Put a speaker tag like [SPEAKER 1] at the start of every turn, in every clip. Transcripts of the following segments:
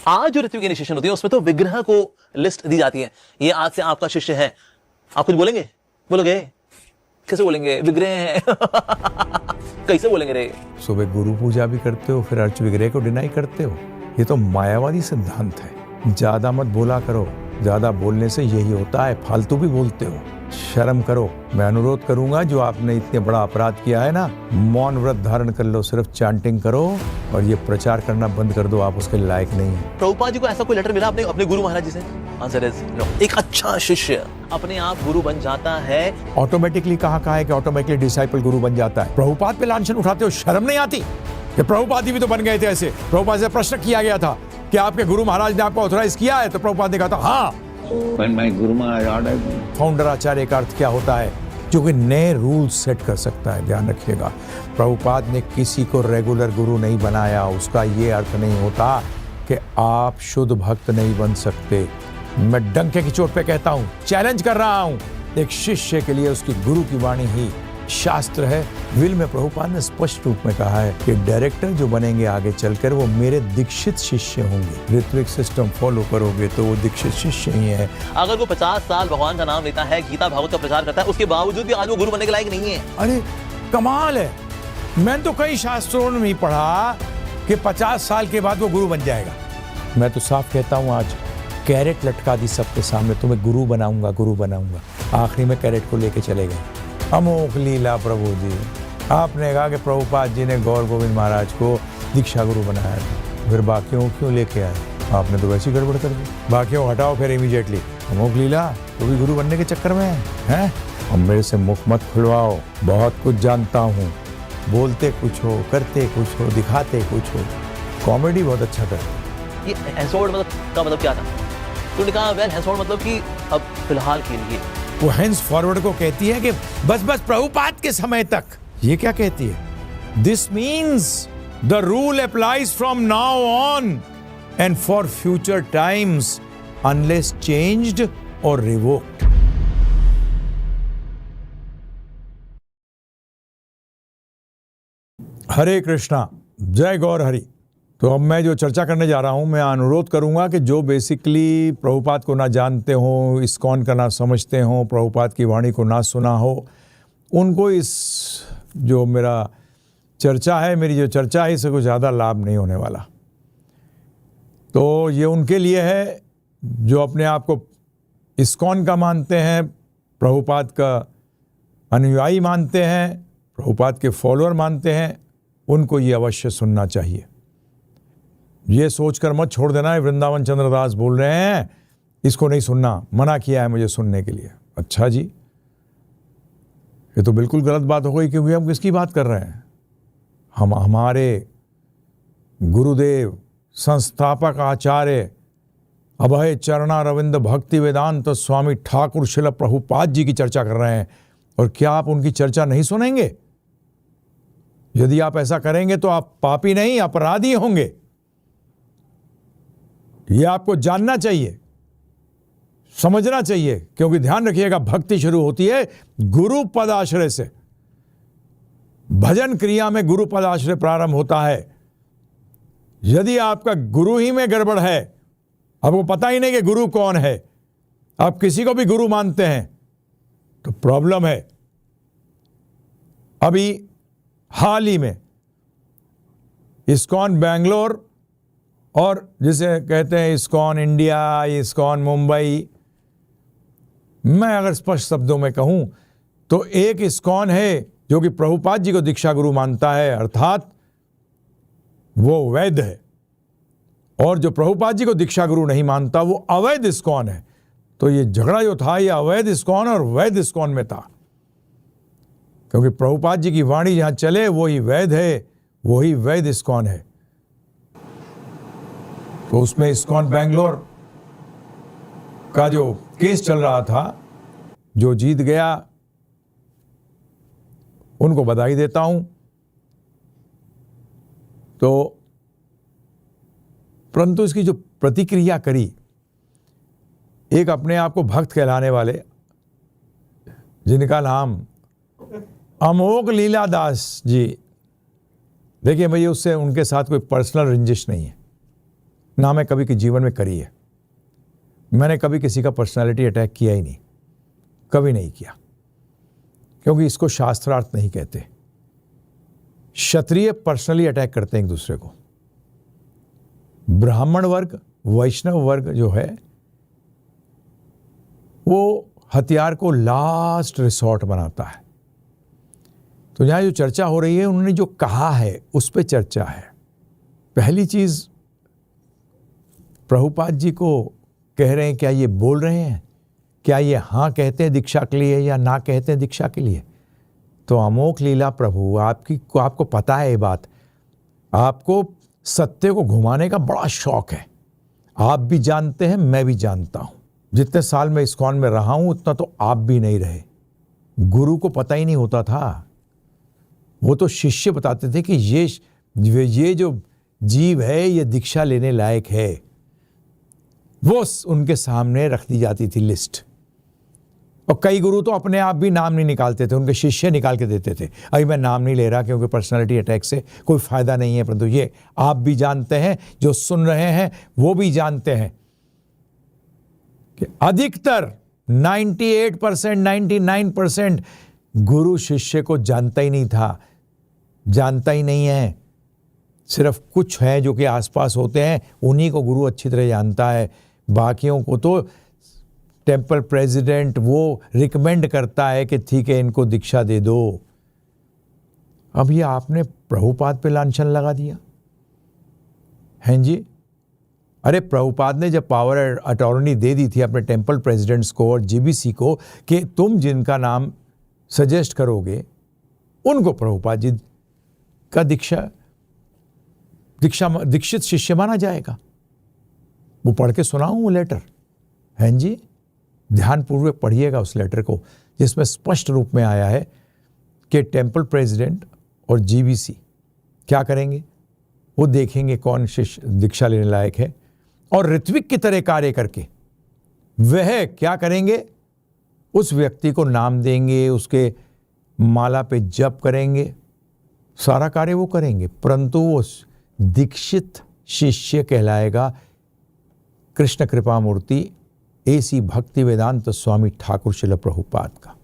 [SPEAKER 1] आज जो ऋत्विक इनिशिएशन होती है उसमें तो विग्रह को लिस्ट दी जाती है, ये आज से आपका शिष्य है। आप कुछ बोलेंगे? बोलोगे? कैसे बोलेंगे? विग्रह है। कैसे बोलेंगे रे?
[SPEAKER 2] सुबह गुरु पूजा भी करते हो, फिर अर्च विग्रह को डिनाई करते हो। ये तो मायावादी सिद्धांत है। ज्यादा मत बोला करो, ज्यादा बोलने से यही होता है, फालतू भी बोलते हो। शर्म करो। मैं अनुरोध करूंगा, जो आपने इतने बड़ा अपराध किया है ना, मौन व्रत धारण कर लो, सिर्फ चैंटिंग करो और ये प्रचार करना बंद कर दो। आप उसके लायक नहीं है।
[SPEAKER 1] प्रभुपाद जी को ऐसा कोई लेटर मिला अपने गुरु महाराज जी से? Answer is no. एक अच्छा शिष्य अपने आप गुरु बन जाता है
[SPEAKER 2] ऑटोमेटिकली? कहा है कि ऑटोमेटिकली डिसाइपल गुरु बन जाता है? प्रभुपाद पे लांछन उठाते हो, शर्म नहीं आती? कि प्रभुपाद जी भी तो बन गए थे ऐसे। प्रभुपाद से प्रश्न किया गया था कि आपके गुरु महाराज ने आपको ऑथराइज किया है? तो प्रभुपाद ने कहा था हाँ। फाउंडर आचार्य का अर्थ क्या होता है? जो कि नए रूल सेट कर सकता है। ध्यान रखिएगा, प्रभुपाद ने किसी को रेगुलर गुरु नहीं बनाया। उसका ये अर्थ नहीं होता कि आप शुद्ध भक्त नहीं बन सकते। मैं डंके की चोट पे कहता हूं, चैलेंज कर रहा हूं, एक शिष्य के लिए उसकी गुरु की वाणी ही शास्त्र है। विल में प्रभुपाद ने स्पष्ट रूप में कहा है कि डायरेक्टर जो बनेंगे आगे चलकर वो मेरे दीक्षित शिष्य होंगे। ऋत्विक सिस्टम फॉलो करोगे तो वो दीक्षित शिष्य ही है।
[SPEAKER 1] अगर वो 50 साल भगवान का नाम लेता है, गीता भागवत का प्रचार करता है, उसके बावजूद भी आज वो गुरु बनने के लायक नहीं है।
[SPEAKER 2] अरे कमाल है। मैंने तो कई शास्त्रों में पढ़ा कि 50 साल के बाद वो गुरु बन जाएगा। मैं तो साफ कहता हूँ, आज कैरेट लटका दी सबके सामने, तुम्हें गुरु बनाऊंगा, गुरु बनाऊंगा। आखिरी में कैरेट को लेके चले गए। अमोघ लीला प्रभु जी। आपने कहा कि प्रभुपाद जी ने गौर गोविंद महाराज को दीक्षा गुरु बनाया था, फिर बाकियों क्यों लेके आए? आपने तो वैसी गड़बड़ कर दी। बाकियों हटाओ फिर इमीडिएटली। अमोघ लीला, तो भी गुरु बनने के चक्कर में है? अब मेरे से मुख मत खुलवाओ, बहुत कुछ जानता हूँ। बोलते कुछ हो, करते कुछ हो, दिखाते कुछ हो। कॉमेडी बहुत अच्छा कर।
[SPEAKER 1] ये हैंसवर्ड मतलब का मतलब क्या था? तूने कहा वेल हैंसवर्ड मतलब कि अब फिलहाल के लिए।
[SPEAKER 2] वो हेंस फॉरवर्ड को कहती है कि बस प्रभुपाद के समय तक। ये क्या कहती है? This means the rule applies from now on and for future times unless changed और रिवोक्ड। हरे कृष्णा, जय गौर हरि। तो अब मैं जो चर्चा करने जा रहा हूं, मैं अनुरोध करूंगा कि जो बेसिकली प्रभुपाद को ना जानते हो, इस्कॉन का ना समझते हो, प्रभुपाद की वाणी को ना सुना हो, उनको इस जो मेरा चर्चा है, मेरी जो चर्चा है, इससे कुछ ज़्यादा लाभ नहीं होने वाला। तो ये उनके लिए है जो अपने आप को इस्कॉन का मानते हैं, प्रभुपाद का अनुयायी मानते हैं, प्रभुपाद के फॉलोअर मानते हैं। उनको ये अवश्य सुनना चाहिए। ये सोचकर मत छोड़ देना है वृंदावन चंद्रदास बोल रहे हैं इसको नहीं सुनना, मना किया है मुझे सुनने के लिए। अच्छा जी, ये तो बिल्कुल गलत बात हो गई, क्योंकि हम किसकी बात कर रहे हैं? हम हमारे गुरुदेव, संस्थापक आचार्य अभय चरणा रविंद भक्ति वेदांत स्वामी ठाकुर शिल प्रभुपाद जी की चर्चा कर रहे हैं। और क्या आप उनकी चर्चा नहीं सुनेंगे? यदि आप ऐसा करेंगे तो आप पापी नहीं, अपराधी होंगे। यह आपको जानना चाहिए, समझना चाहिए। क्योंकि ध्यान रखिएगा, भक्ति शुरू होती है गुरु पदाश्रय से। भजन क्रिया में गुरु पदाश्रय प्रारंभ होता है। यदि आपका गुरु ही में गड़बड़ है, आपको पता ही नहीं कि गुरु कौन है, आप किसी को भी गुरु मानते हैं, तो प्रॉब्लम है। अभी हाल ही में इस्कॉन बेंगलोर और जिसे कहते हैं इस्कॉन इंडिया, इस्कॉन मुंबई, मैं अगर स्पष्ट शब्दों में कहूं तो एक इस्कॉन है जो कि प्रभुपाद जी को दीक्षा गुरु मानता है, अर्थात वो वैध है। और जो प्रभुपाद जी को दीक्षा गुरु नहीं मानता वो अवैध इस्कॉन है। तो ये झगड़ा जो था, ये अवैध इस्कॉन और वैध इस्कॉन में था। क्योंकि प्रभुपाद जी की वाणी जहां चले वही वैध है, वही वैध इस्कॉन है। तो उसमें इस्कॉन बेंगलोर का जो केस चल रहा था, जो जीत गया उनको बधाई देता हूं। तो परंतु इसकी जो प्रतिक्रिया करी एक अपने आप को भक्त कहलाने वाले, जिनका नाम अमोघ लीला दास जी। देखिए भैया, उससे उनके साथ कोई पर्सनल रंजिश नहीं है। ना मैं कभी के जीवन में करी है। मैंने कभी किसी का पर्सनालिटी अटैक किया ही नहीं, कभी नहीं किया, क्योंकि इसको शास्त्रार्थ नहीं कहते। क्षत्रिय पर्सनली अटैक करते हैं एक दूसरे को। ब्राह्मण वर्ग, वैष्णव वर्ग जो है वो हथियार को लास्ट रिसोर्ट बनाता है। तो यहां जो चर्चा हो रही है, उन्होंने जो कहा है उस पे चर्चा है। पहली चीज, प्रभुपाद जी को कह रहे हैं, क्या ये बोल रहे हैं, क्या ये हाँ कहते हैं दीक्षा के लिए या ना कहते हैं दीक्षा के लिए? तो अमोघ लीला प्रभु, आपको पता है ये बात, आपको सत्य को घुमाने का बड़ा शौक है। आप भी जानते हैं, मैं भी जानता हूं। जितने साल मैं इस्कॉन में रहा हूं उतना तो आप भी नहीं रहे। गुरु को पता ही नहीं होता था, वो तो शिष्य बताते थे कि ये जो जीव है ये दीक्षा लेने लायक है। वो उनके सामने रख दी जाती थी लिस्ट। और कई गुरु तो अपने आप भी नाम नहीं निकालते थे, उनके शिष्य निकाल के देते थे। अभी मैं नाम नहीं ले रहा क्योंकि पर्सनालिटी अटैक से कोई फायदा नहीं है, परंतु ये आप भी जानते हैं, जो सुन रहे हैं वो भी जानते हैं कि अधिकतर 98%, 99% गुरु शिष्य को जानता ही नहीं था, जानता ही नहीं है। सिर्फ कुछ है जो कि आसपास होते हैं, उन्हीं को गुरु अच्छी तरह जानता है। बाकियों को तो टेंपल प्रेसिडेंट वो रिकमेंड करता है कि ठीक है इनको दीक्षा दे दो। अब ये आपने प्रभुपाद पे लांछन लगा दिया, हैं जी? अरे प्रभुपाद ने जब पावर अटॉर्नी दे दी थी अपने टेंपल प्रेसिडेंट्स को और जीबीसी को कि तुम जिनका नाम सजेस्ट करोगे उनको प्रभुपाद जी का दीक्षित शिष्य माना जाएगा। वो पढ़ के सुनाऊं वो लेटर, हैं जी? ध्यानपूर्वक पढ़िएगा उस लेटर को, जिसमें स्पष्ट रूप में आया है कि टेंपल प्रेसिडेंट और जीबीसी क्या करेंगे, वो देखेंगे कौन शिष्य दीक्षा लेने लायक है, और ऋत्विक की तरह कार्य करके वह क्या करेंगे, उस व्यक्ति को नाम देंगे, उसके माला पे जप करेंगे, सारा कार्य वो करेंगे, परंतु वो दीक्षित शिष्य कहलाएगा कृष्ण कृपा मूर्ति एसी भक्ति वेदांत स्वामी ठाकुर श्रील प्रभुपाद का।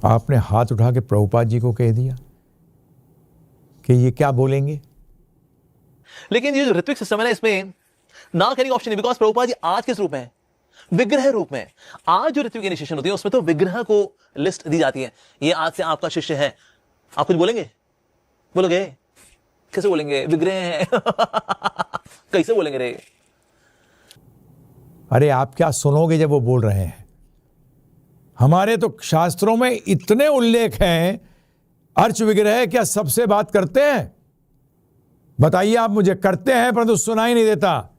[SPEAKER 2] आपने हाथ उठा के प्रभुपाद जी को कह दिया कि ये क्या बोलेंगे।
[SPEAKER 1] लेकिन ये जो ऋत्विक सिस्टम है ना, इसमें ना कहने का ऑप्शन नहीं, बिकॉज प्रभुपाद जी आज किस रूप में है? विग्रह रूप में। आज जो ऋत्विक इनिशिएशन होती है उसमें तो विग्रह को लिस्ट दी जाती है, ये आज से आपका शिष्य है। आप कुछ बोलेंगे? बोलोगे? कैसे बोलेंगे? विग्रह है। कैसे बोलेंगे रे?
[SPEAKER 2] अरे आप क्या सुनोगे जब वो बोल रहे हैं? हमारे तो शास्त्रों में इतने उल्लेख हैं। अर्च विग्रह क्या सबसे बात करते हैं? बताइए आप मुझे। करते हैं परंतु सुनाई नहीं देता।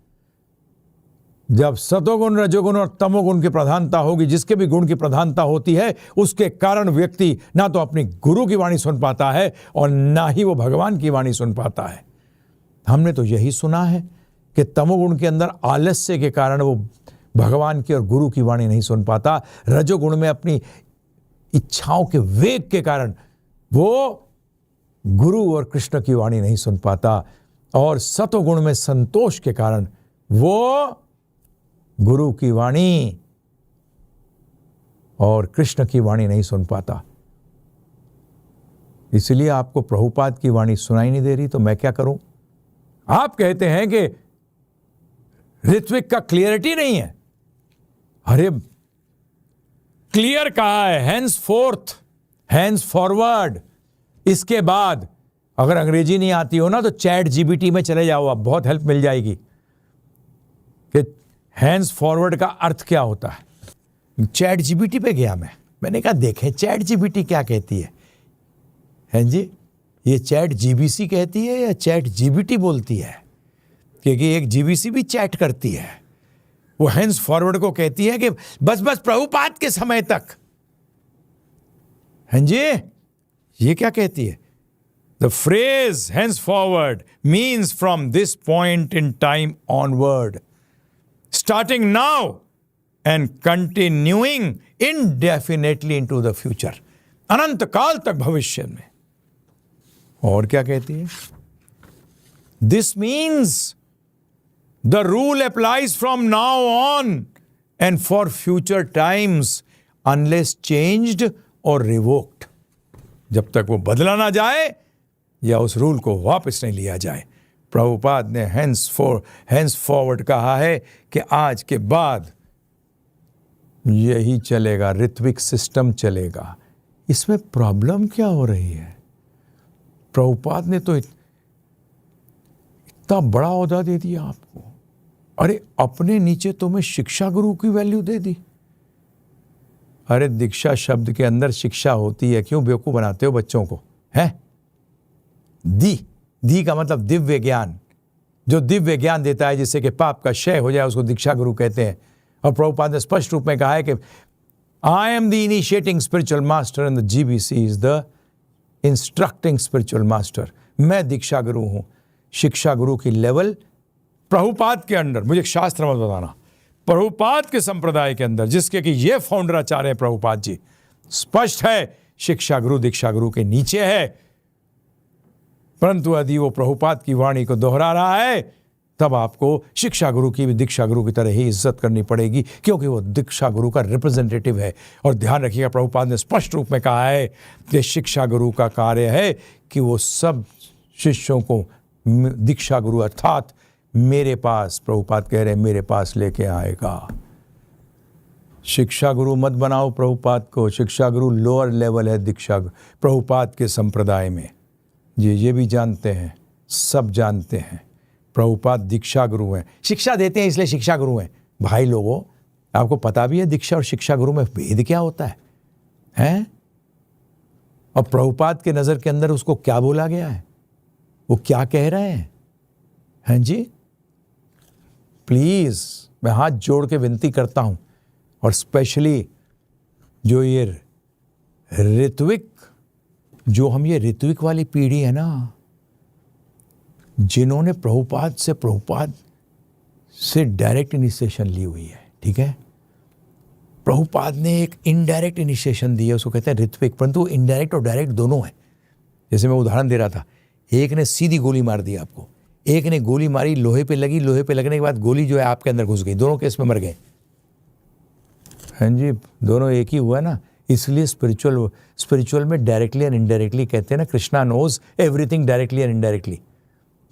[SPEAKER 2] जब सतोगुण, रजोगुण और तमोगुण की प्रधानता होगी, जिसके भी गुण की प्रधानता होती है, उसके कारण व्यक्ति ना तो अपनी गुरु की वाणी सुन पाता है और ना ही वो भगवान की वाणी सुन पाता है। हमने तो यही सुना है कि तमोगुण के अंदर आलस्य के कारण वो भगवान की और गुरु की वाणी नहीं सुन पाता। रजोगुण में अपनी इच्छाओं के वेग के कारण वो गुरु और कृष्ण की वाणी नहीं सुन पाता, और सतोगुण में संतोष के कारण वो गुरु की वाणी और कृष्ण की वाणी नहीं सुन पाता। इसलिए आपको प्रभुपाद की वाणी सुनाई नहीं दे रही, तो मैं क्या करूं? आप कहते हैं कि ऋत्विक का क्लियरिटी नहीं है। अरे क्लियर कहा है, हैंस फोर्थ, हैंस फॉरवर्ड। इसके बाद अगर अंग्रेजी नहीं आती हो ना तो चैट जीपीटी में चले जाओ, आप बहुत हेल्प मिल जाएगी कि हैंड्स फॉरवर्ड का अर्थ क्या होता है। चैट जीपीटी पे गया मैंने कहा देखें चैट जीपीटी क्या कहती है। हैं जी, ये चैट जीबीसी कहती है या चैट जीपीटी बोलती है? क्योंकि एक जीबीसी भी चैट करती है। वो हैंड्स फॉरवर्ड को कहती है कि बस प्रभुपाद के समय तक। हैं जी, ये क्या कहती है? The phrase hands forward means from this point in time onward, starting now and continuing indefinitely into the future, अनंत काल तक भविष्य में। और क्या कहती है? This means the rule applies from now on and for future times unless changed or revoked. जब तक वो बदला ना जाए या उस रूल को वापस नहीं लिया जाए. प्रभुपाद ने हेंस फॉरवर्ड कहा है कि आज के बाद यही चलेगा, ऋत्विक सिस्टम चलेगा. इसमें प्रॉब्लम क्या हो रही है? प्रभुपाद ने तो इतना बड़ा ओहदा दे दिया आपको. अरे अपने नीचे तुम्हें शिक्षा गुरु की वैल्यू दे दी. अरे दीक्षा शब्द के अंदर शिक्षा होती है, क्यों बेवकूफ बनाते हो बच्चों को? हैं? दी का मतलब दिव्य ज्ञान. जो दिव्य ज्ञान देता है जिससे कि पाप का क्षय हो जाए, उसको दीक्षा गुरु कहते हैं. और प्रभुपाद ने स्पष्ट रूप में कहा है कि I am the initiating spiritual master and the GBC is the instructing spiritual master. मैं दीक्षा गुरु हूं. शिक्षा गुरु की लेवल प्रभुपाद के अंडर, मुझे एक शास्त्र मत बताना, प्रभुपाद के संप्रदाय के अंदर जिसके कि ये फाउंडर आचार्य हैं प्रभुपाद जी, स्पष्ट है शिक्षा गुरु दीक्षा गुरु के नीचे है. परंतु यदि वो प्रभुपाद की वाणी को दोहरा रहा है तब आपको शिक्षा गुरु की भी दीक्षा गुरु की तरह ही इज्जत करनी पड़ेगी, क्योंकि वो दीक्षा गुरु का रिप्रेजेंटेटिव है. और ध्यान रखिएगा, प्रभुपाद ने स्पष्ट रूप में कहा है कि शिक्षा गुरु का कार्य है कि वो सब शिष्यों को दीक्षा गुरु अर्थात मेरे पास, प्रभुपाद कह रहे हैं मेरे पास लेके आएगा. शिक्षा गुरु मत बनाओ प्रभुपाद को. शिक्षा गुरु लोअर लेवल है दीक्षा प्रभुपाद के संप्रदाय में. ये भी जानते हैं, सब जानते हैं. प्रभुपाद दीक्षा गुरु हैं, शिक्षा देते हैं इसलिए शिक्षा गुरु हैं. भाई लोगों, आपको पता भी है दीक्षा और शिक्षा गुरु में भेद क्या होता है? हैं? और प्रभुपाद के नज़र के अंदर उसको क्या बोला गया है, वो क्या कह रहे हैं? हैं जी? प्लीज़ मैं हाथ जोड़ के विनती करता हूं, और स्पेशली जो ये ऋत्विक, जो हम ये ऋत्विक वाली पीढ़ी है ना, जिन्होंने प्रभुपाद से डायरेक्ट इनिशिएशन ली हुई है, ठीक है? प्रभुपाद ने एक इनडायरेक्ट इनिशिएशन दी है, उसको कहते हैं ऋत्विक, परंतु इनडायरेक्ट और डायरेक्ट दोनों है. जैसे मैं उदाहरण दे रहा था, एक ने सीधी गोली मार दी आपको, एक ने गोली मारी लोहे पे लगी, लोहे पे लगने के बाद गोली जो है आपके अंदर घुस गई. दोनों केस में मर गए. हाँ जी, दोनों एक ही हुआ ना. इसलिए स्पिरिचुअल में डायरेक्टली एंड इनडायरेक्टली कहते हैं ना, Krishna knows everything directly and indirectly.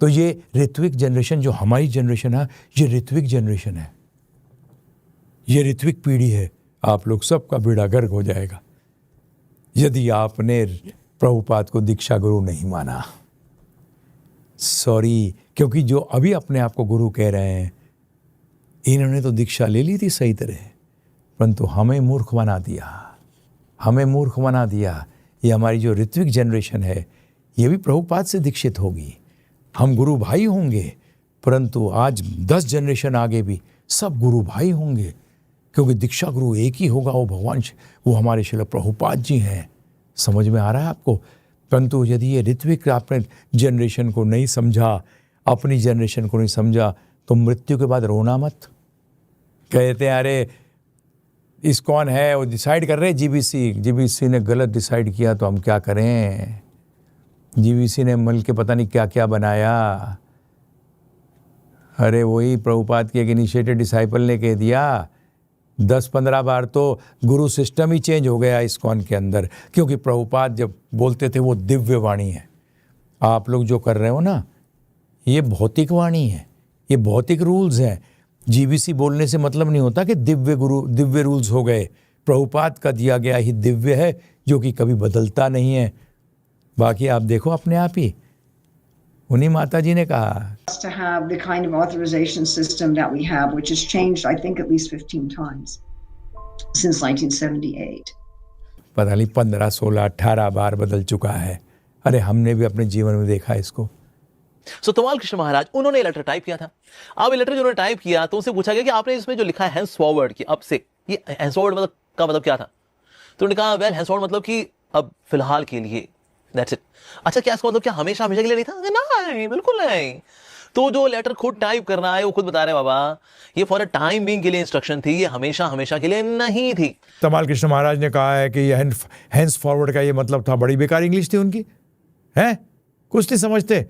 [SPEAKER 2] तो ये ऋत्विक जनरेशन जो हमारी जनरेशन है, ये ऋत्विक जनरेशन है, ये ऋत्विक पीढ़ी है. आप लोग सबका बेड़ा गर्क हो जाएगा यदि आपने प्रभुपाद को दीक्षा गुरु नहीं माना. सॉरी, क्योंकि जो अभी अपने आप को गुरु कह रहे हैं, इन्होंने तो दीक्षा ले ली थी सही तरह, परंतु हमें मूर्ख बना दिया, हमें मूर्ख बना दिया. ये हमारी जो ऋत्विक जनरेशन है, ये भी प्रभुपाद से दीक्षित होगी. हम गुरु भाई होंगे, परंतु आज 10 जनरेशन आगे भी सब गुरु भाई होंगे, क्योंकि दीक्षा गुरु एक ही होगा, वो भगवान, वो हमारे श्रील प्रभुपाद जी हैं. समझ में आ रहा है आपको? परंतु यदि ये ऋत्विक आपने जनरेशन को नहीं समझा, अपनी जनरेशन को नहीं समझा, तो मृत्यु के बाद रोना मत. कहते हैं अरे इस्कॉन है, वो डिसाइड कर रहे हैं जीबीसी ने गलत डिसाइड किया, तो हम क्या करें? जीबीसी ने मिल के पता नहीं क्या क्या बनाया. अरे वही प्रभुपाद के एक इनिशिएटेड डिसाइपल ने कह दिया, 10-15 बार तो गुरु सिस्टम ही चेंज हो गया इस्कॉन के अंदर, क्योंकि प्रभुपाद जब बोलते थे वो दिव्य वाणी है. आप लोग जो कर रहे हो ना, ये भौतिक वाणी है, ये भौतिक रूल्स हैं. जीबीसी बोलने से मतलब नहीं होता कि दिव्य रूल्स हो गए. प्रभुपाद का दिया गया ही दिव्य है, जो कि कभी बदलता नहीं है. बाकी आप देखो अपने आप ही, उन्हीं माता जी ने कहा
[SPEAKER 3] to have the kind of authorization system that we have, which has changed, I think, at least 15 times since 1978.
[SPEAKER 2] पता नहीं 15, 16, 18 बार बदल चुका है. अरे हमने भी अपने जीवन में देखा इसको.
[SPEAKER 1] सो तमाल कृष्ण महाराज, उन्होंने लेटर टाइप किया था. अब ये लेटर जो उन्होंने टाइप किया, तो उनसे पूछा गया कि आपने इसमें जो लिखा है हेंस फॉरवर्ड, कि अब से, ये हेंस फॉरवर्ड मतलब का मतलब क्या था? तो उन्होंने कहा वेल, हेंस फॉरवर्ड मतलब कि अब फिलहाल के लिए, दैट्स इट. अच्छा, क्या इसका मतलब क्या हमेशा हमेशा के लिए नहीं था? नहीं, बिल्कुल नहीं. तो जो लेटर खुद टाइप करना है, वो खुद बता रहे हैं बाबा, ये फॉर अ टाइम बीइंग के लिए इंस्ट्रक्शन थी, ये हमेशा हमेशा के लिए नहीं थी.
[SPEAKER 2] तमाल कृष्ण महाराज ने कहा है कि ये हेंस फॉरवर्ड का ये मतलब था, बड़ी बेकार इंग्लिश थी उनकी, है कुछ नहीं समझते.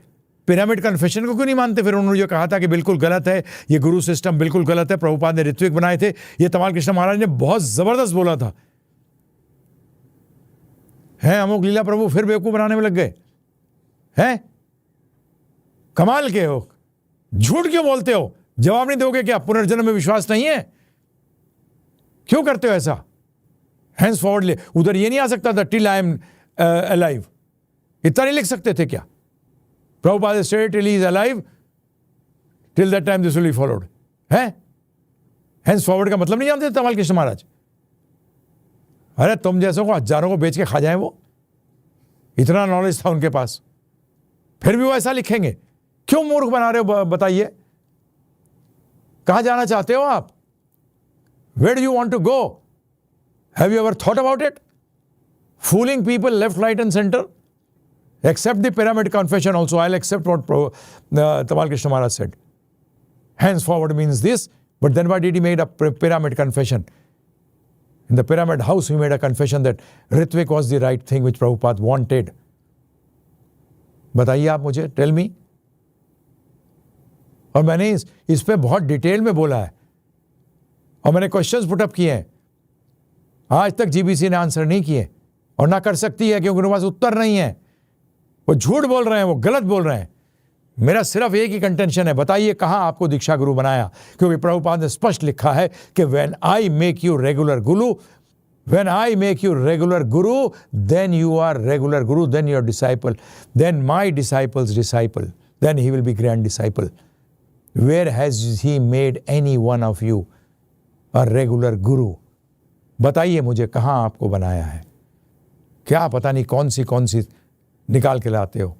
[SPEAKER 2] पिरामिड कन्फेशन को क्यों नहीं मानते? फिर उन्होंने जो कहा था कि बिल्कुल गलत है, ये गुरु सिस्टम बिल्कुल गलत है, प्रभुपाद ने ऋत्विक बनाए थे, ये तमाल कृष्ण महाराज ने बहुत जबरदस्त बोला था। हैं अमोघ लीला प्रभु फिर बेवकूफ बनाने में लग गए हैं? कमाल के हो, झूठ क्यों बोलते हो? जवाब नहीं दोगे क्या? पुनर्जन्म में विश्वास नहीं है? क्यों करते हो ऐसा? हैंड्स फॉरवर्ड ले, उधर ये नहीं आ सकता था टिल आई एम अलाइव, इतना नहीं लिख सकते थे क्या? Prabhupada stayed till he is alive, till that time this will be followed है। हैंड्स फॉरवर्ड का मतलब नहीं जानते तमाल कृष्ण महाराज? अरे तुम जैसों को हजारों को बेच के खा जाए, वो इतना नॉलेज था उनके पास, फिर भी वो ऐसा लिखेंगे। क्यों मूर्ख बना रहे हो बताइए? कहां जाना चाहते हो आप? Where do you want to go? Have you ever thought about it? Fooling people left right and centre? Accept the pyramid confession also. I'll accept what Tamal Krishna Maharaj said. Henceforward means this, but then why did he make a pyramid confession? In the pyramid house, he made a confession that Ritvik was the right thing which Prabhupada wanted. बताइए आप मुझे, tell me. और मैंने इस पे बहुत detail में बोला है और मैंने क्वेश्चंस पुट अप किए हैं। आज तक जीबीसी ने आंसर नहीं किए और ना कर सकती है क्योंकि उनके पास उत्तर नहीं है। वो झूठ बोल रहे हैं, वो गलत बोल रहे हैं। मेरा सिर्फ एक ही कंटेंशन है, बताइए कहां आपको दीक्षा गुरु बनाया? क्योंकि प्रभुपाद ने स्पष्ट लिखा है कि when I make you regular guru, when I make you regular guru, then you are regular guru, then your disciple, then my disciple's disciple, then he will be grand disciple. Where has he made any one of you a regular guru? बताइए मुझे कहां आपको बनाया है? क्या पता नहीं कौन सी निकाल के लाते हो।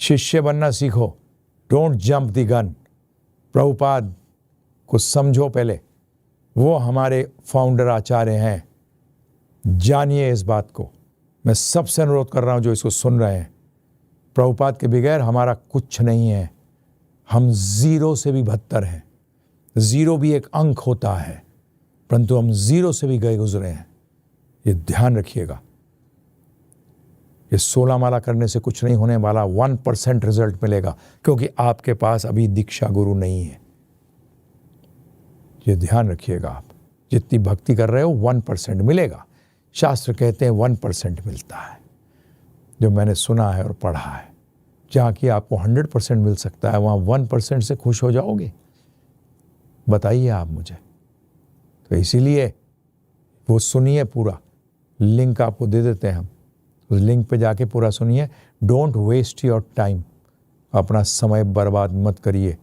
[SPEAKER 2] शिष्य बनना सीखो, don't jump the gun. Prabhupada को समझो पहले, वो हमारे फाउंडर आचार्य हैं, जानिए इस बात को। मैं सबसे अनुरोध कर रहा हूं जो इसको सुन रहे हैं, प्रभुपाद के बगैर हमारा कुछ नहीं है। हम जीरो से भी बदतर हैं। जीरो भी एक अंक होता है, परंतु हम जीरो से भी गए गुजरे हैं, ये ध्यान रखिएगा। ये 16 माला करने से कुछ नहीं होने वाला, 1% रिजल्ट मिलेगा क्योंकि आपके पास अभी दीक्षा गुरु नहीं है। ये ध्यान रखिएगा। आप जितनी भक्ति कर रहे हो 1% मिलेगा। शास्त्र कहते हैं 1% मिलता है, जो मैंने सुना है और पढ़ा है। जहाँ कि आपको 100% मिल सकता है, वहाँ 1% से खुश हो जाओगे? बताइए आप मुझे। तो इसीलिए वो सुनिए पूरा, लिंक आपको दे देते हैं हम, उस लिंक पे जाके पूरा सुनिए। डोंट वेस्ट योर टाइम, अपना समय बर्बाद मत करिए।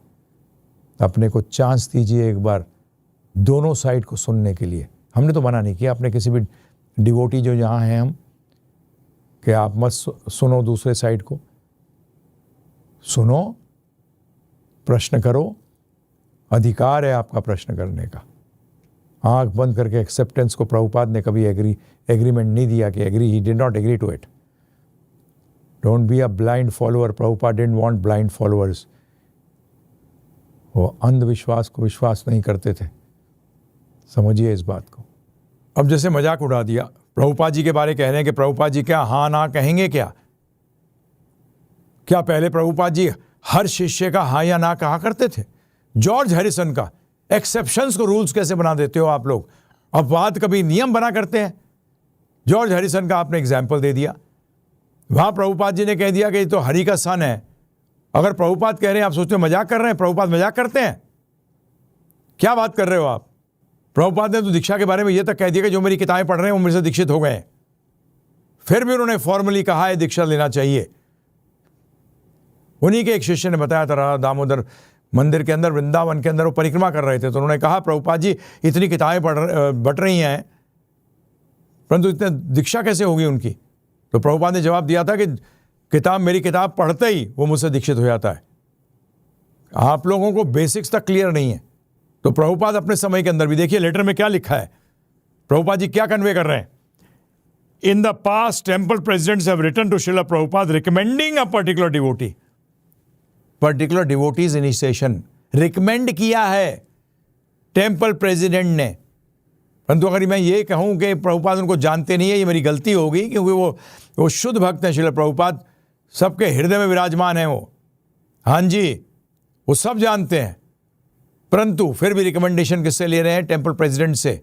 [SPEAKER 2] अपने को चांस दीजिए एक बार दोनों साइड को सुनने के लिए। हमने तो मना नहीं किया अपने किसी भी डिवोटी जो यहाँ हैं हम, कि आप मत सुनो दूसरे साइड को। सुनो, प्रश्न करो, अधिकार है आपका प्रश्न करने का। आंख बंद करके एक्सेप्टेंस को प्रभुपाद ने कभी एग्रीमेंट नहीं दिया कि agree, he did not agree to it. Don't be a blind follower. Prabhupada didn't want blind followers. वो अंधविश्वास को विश्वास नहीं करते थे, समझिए इस बात को। अब जैसे मजाक उड़ा दिया, प्रभुपाद जी के बारे कह रहे हैं कि प्रभुपाद जी क्या हाँ ना कहेंगे? क्या पहले प्रभुपाद जी हर शिष्य का हाँ या ना कहा करते थे? जॉर्ज हैरिसन का एक्सेप्शंस को रूल्स कैसे बना देते हो आप लोग? अब बात कभी नियम बना करते हैं। जॉर्ज हैरिसन का आपने एग्जाम्पल दे दिया, वहां प्रभुपाद जी ने कह दिया कि ये तो हरि का सन है। अगर प्रभुपाद कह रहे हैं, आप सोचते हो मजाक कर रहे हैं? प्रभुपाद मजाक करते हैं? क्या बात कर रहे हो आप? प्रभुपाद ने तो दीक्षा के बारे में यह तक कह दिया कि जो मेरी किताबें पढ़ रहे हैं वो मेरे से दीक्षित हो गए। फिर भी उन्होंने फॉर्मली कहा है दीक्षा लेना चाहिए। उन्हीं के एक शिष्य ने बताया था, राधा दामोदर मंदिर के अंदर, वृंदावन के अंदर वो परिक्रमा कर रहे थे, तो उन्होंने कहा प्रभुपाद जी इतनी किताबें बट रही हैं, परंतु इतने दीक्षा कैसे होगी उनकी? तो प्रभुपाद ने जवाब दिया था कि मेरी किताब पढ़ते ही वो मुझसे दीक्षित हो जाता है। आप लोगों को बेसिक्स तक क्लियर नहीं है। तो प्रभुपाद अपने समय के अंदर भी देखिए लेटर में क्या लिखा है, प्रभुपाद जी क्या कन्वे कर रहे हैं। In the past temple presidents have written to Srila Prabhupada recommending a particular devotee. Particular devotees initiation recommend किया है टेम्पल प्रेसिडेंट ने। परंतु अगर मैं ये कहूं कि प्रभुपाद उनको जानते नहीं है, ये मेरी गलती होगी, क्योंकि वो शुद्ध भक्त हैं। श्रील प्रभुपाद सबके हृदय में विराजमान है। वो हाँ जी, वो सब जानते हैं, परंतु फिर भी रिकमेंडेशन किससे ले रहे हैं? टेम्पल प्रेसिडेंट से।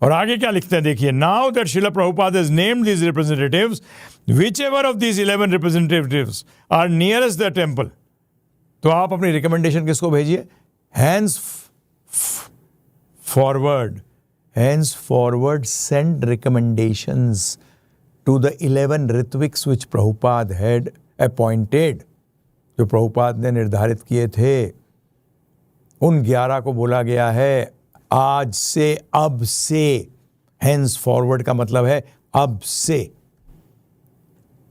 [SPEAKER 2] और आगे क्या लिखते हैं देखिए, now that Srila Prabhupada has named these representatives, whichever of these 11 representatives are nearest the temple, तो आप अपनी रिकमेंडेशन किसको भेजिए? Hence forward send recommendations to the 11 ritviks which Prabhupada had appointed, जो प्रभुपाद ने निर्धारित किए थे, उन 11 को बोला गया है आज से, अब से। हैंस फॉरवर्ड का मतलब है अब से।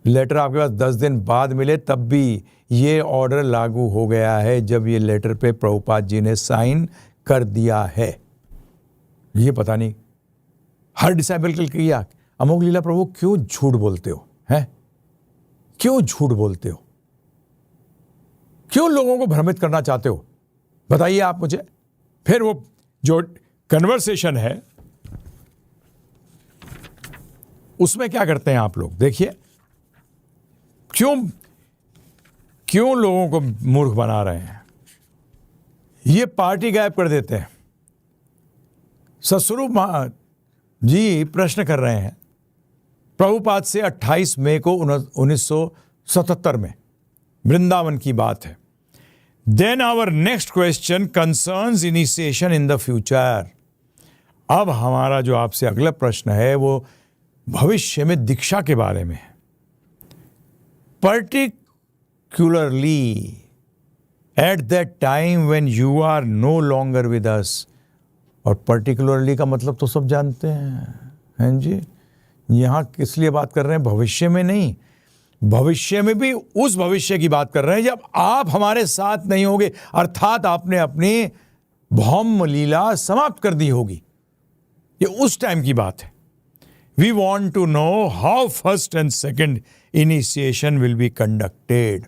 [SPEAKER 2] लेटर आपके पास 10 दिन बाद मिले तब भी ये ऑर्डर लागू हो गया है, जब ये लेटर पे प्रभुपाद जी ने साइन कर दिया है। ये पता नहीं हर डिसाइबल के किया। अमोघ लीला प्रभु क्यों झूठ बोलते हो? हैं, क्यों झूठ बोलते हो? क्यों लोगों को भ्रमित करना चाहते हो? बताइए आप मुझे। फिर वो जो कन्वर्सेशन है उसमें क्या करते हैं आप लोग? देखिए क्यों लोगों को मूर्ख बना रहे हैं। ये पार्टी गायब कर देते हैं। सतस्वरूप जी प्रश्न कर रहे हैं प्रभुपाद से 28 मई को 1977 में, वृंदावन की बात है। Then our next question concerns initiation in the future. अब हमारा जो आपसे अगला प्रश्न है वो भविष्य में दीक्षा के बारे में है। Particularly at that time when you are no longer with us. और particularly का मतलब तो सब जानते हैं जी। यहाँ किस लिए बात कर रहे हैं? भविष्य में नहीं, भविष्य में भी उस भविष्य की बात कर रहे हैं जब आप हमारे साथ नहीं होंगे, अर्थात आपने अपनी भौम लीला समाप्त कर दी होगी। ये उस टाइम की बात है। We want to know how first and second initiation will be conducted.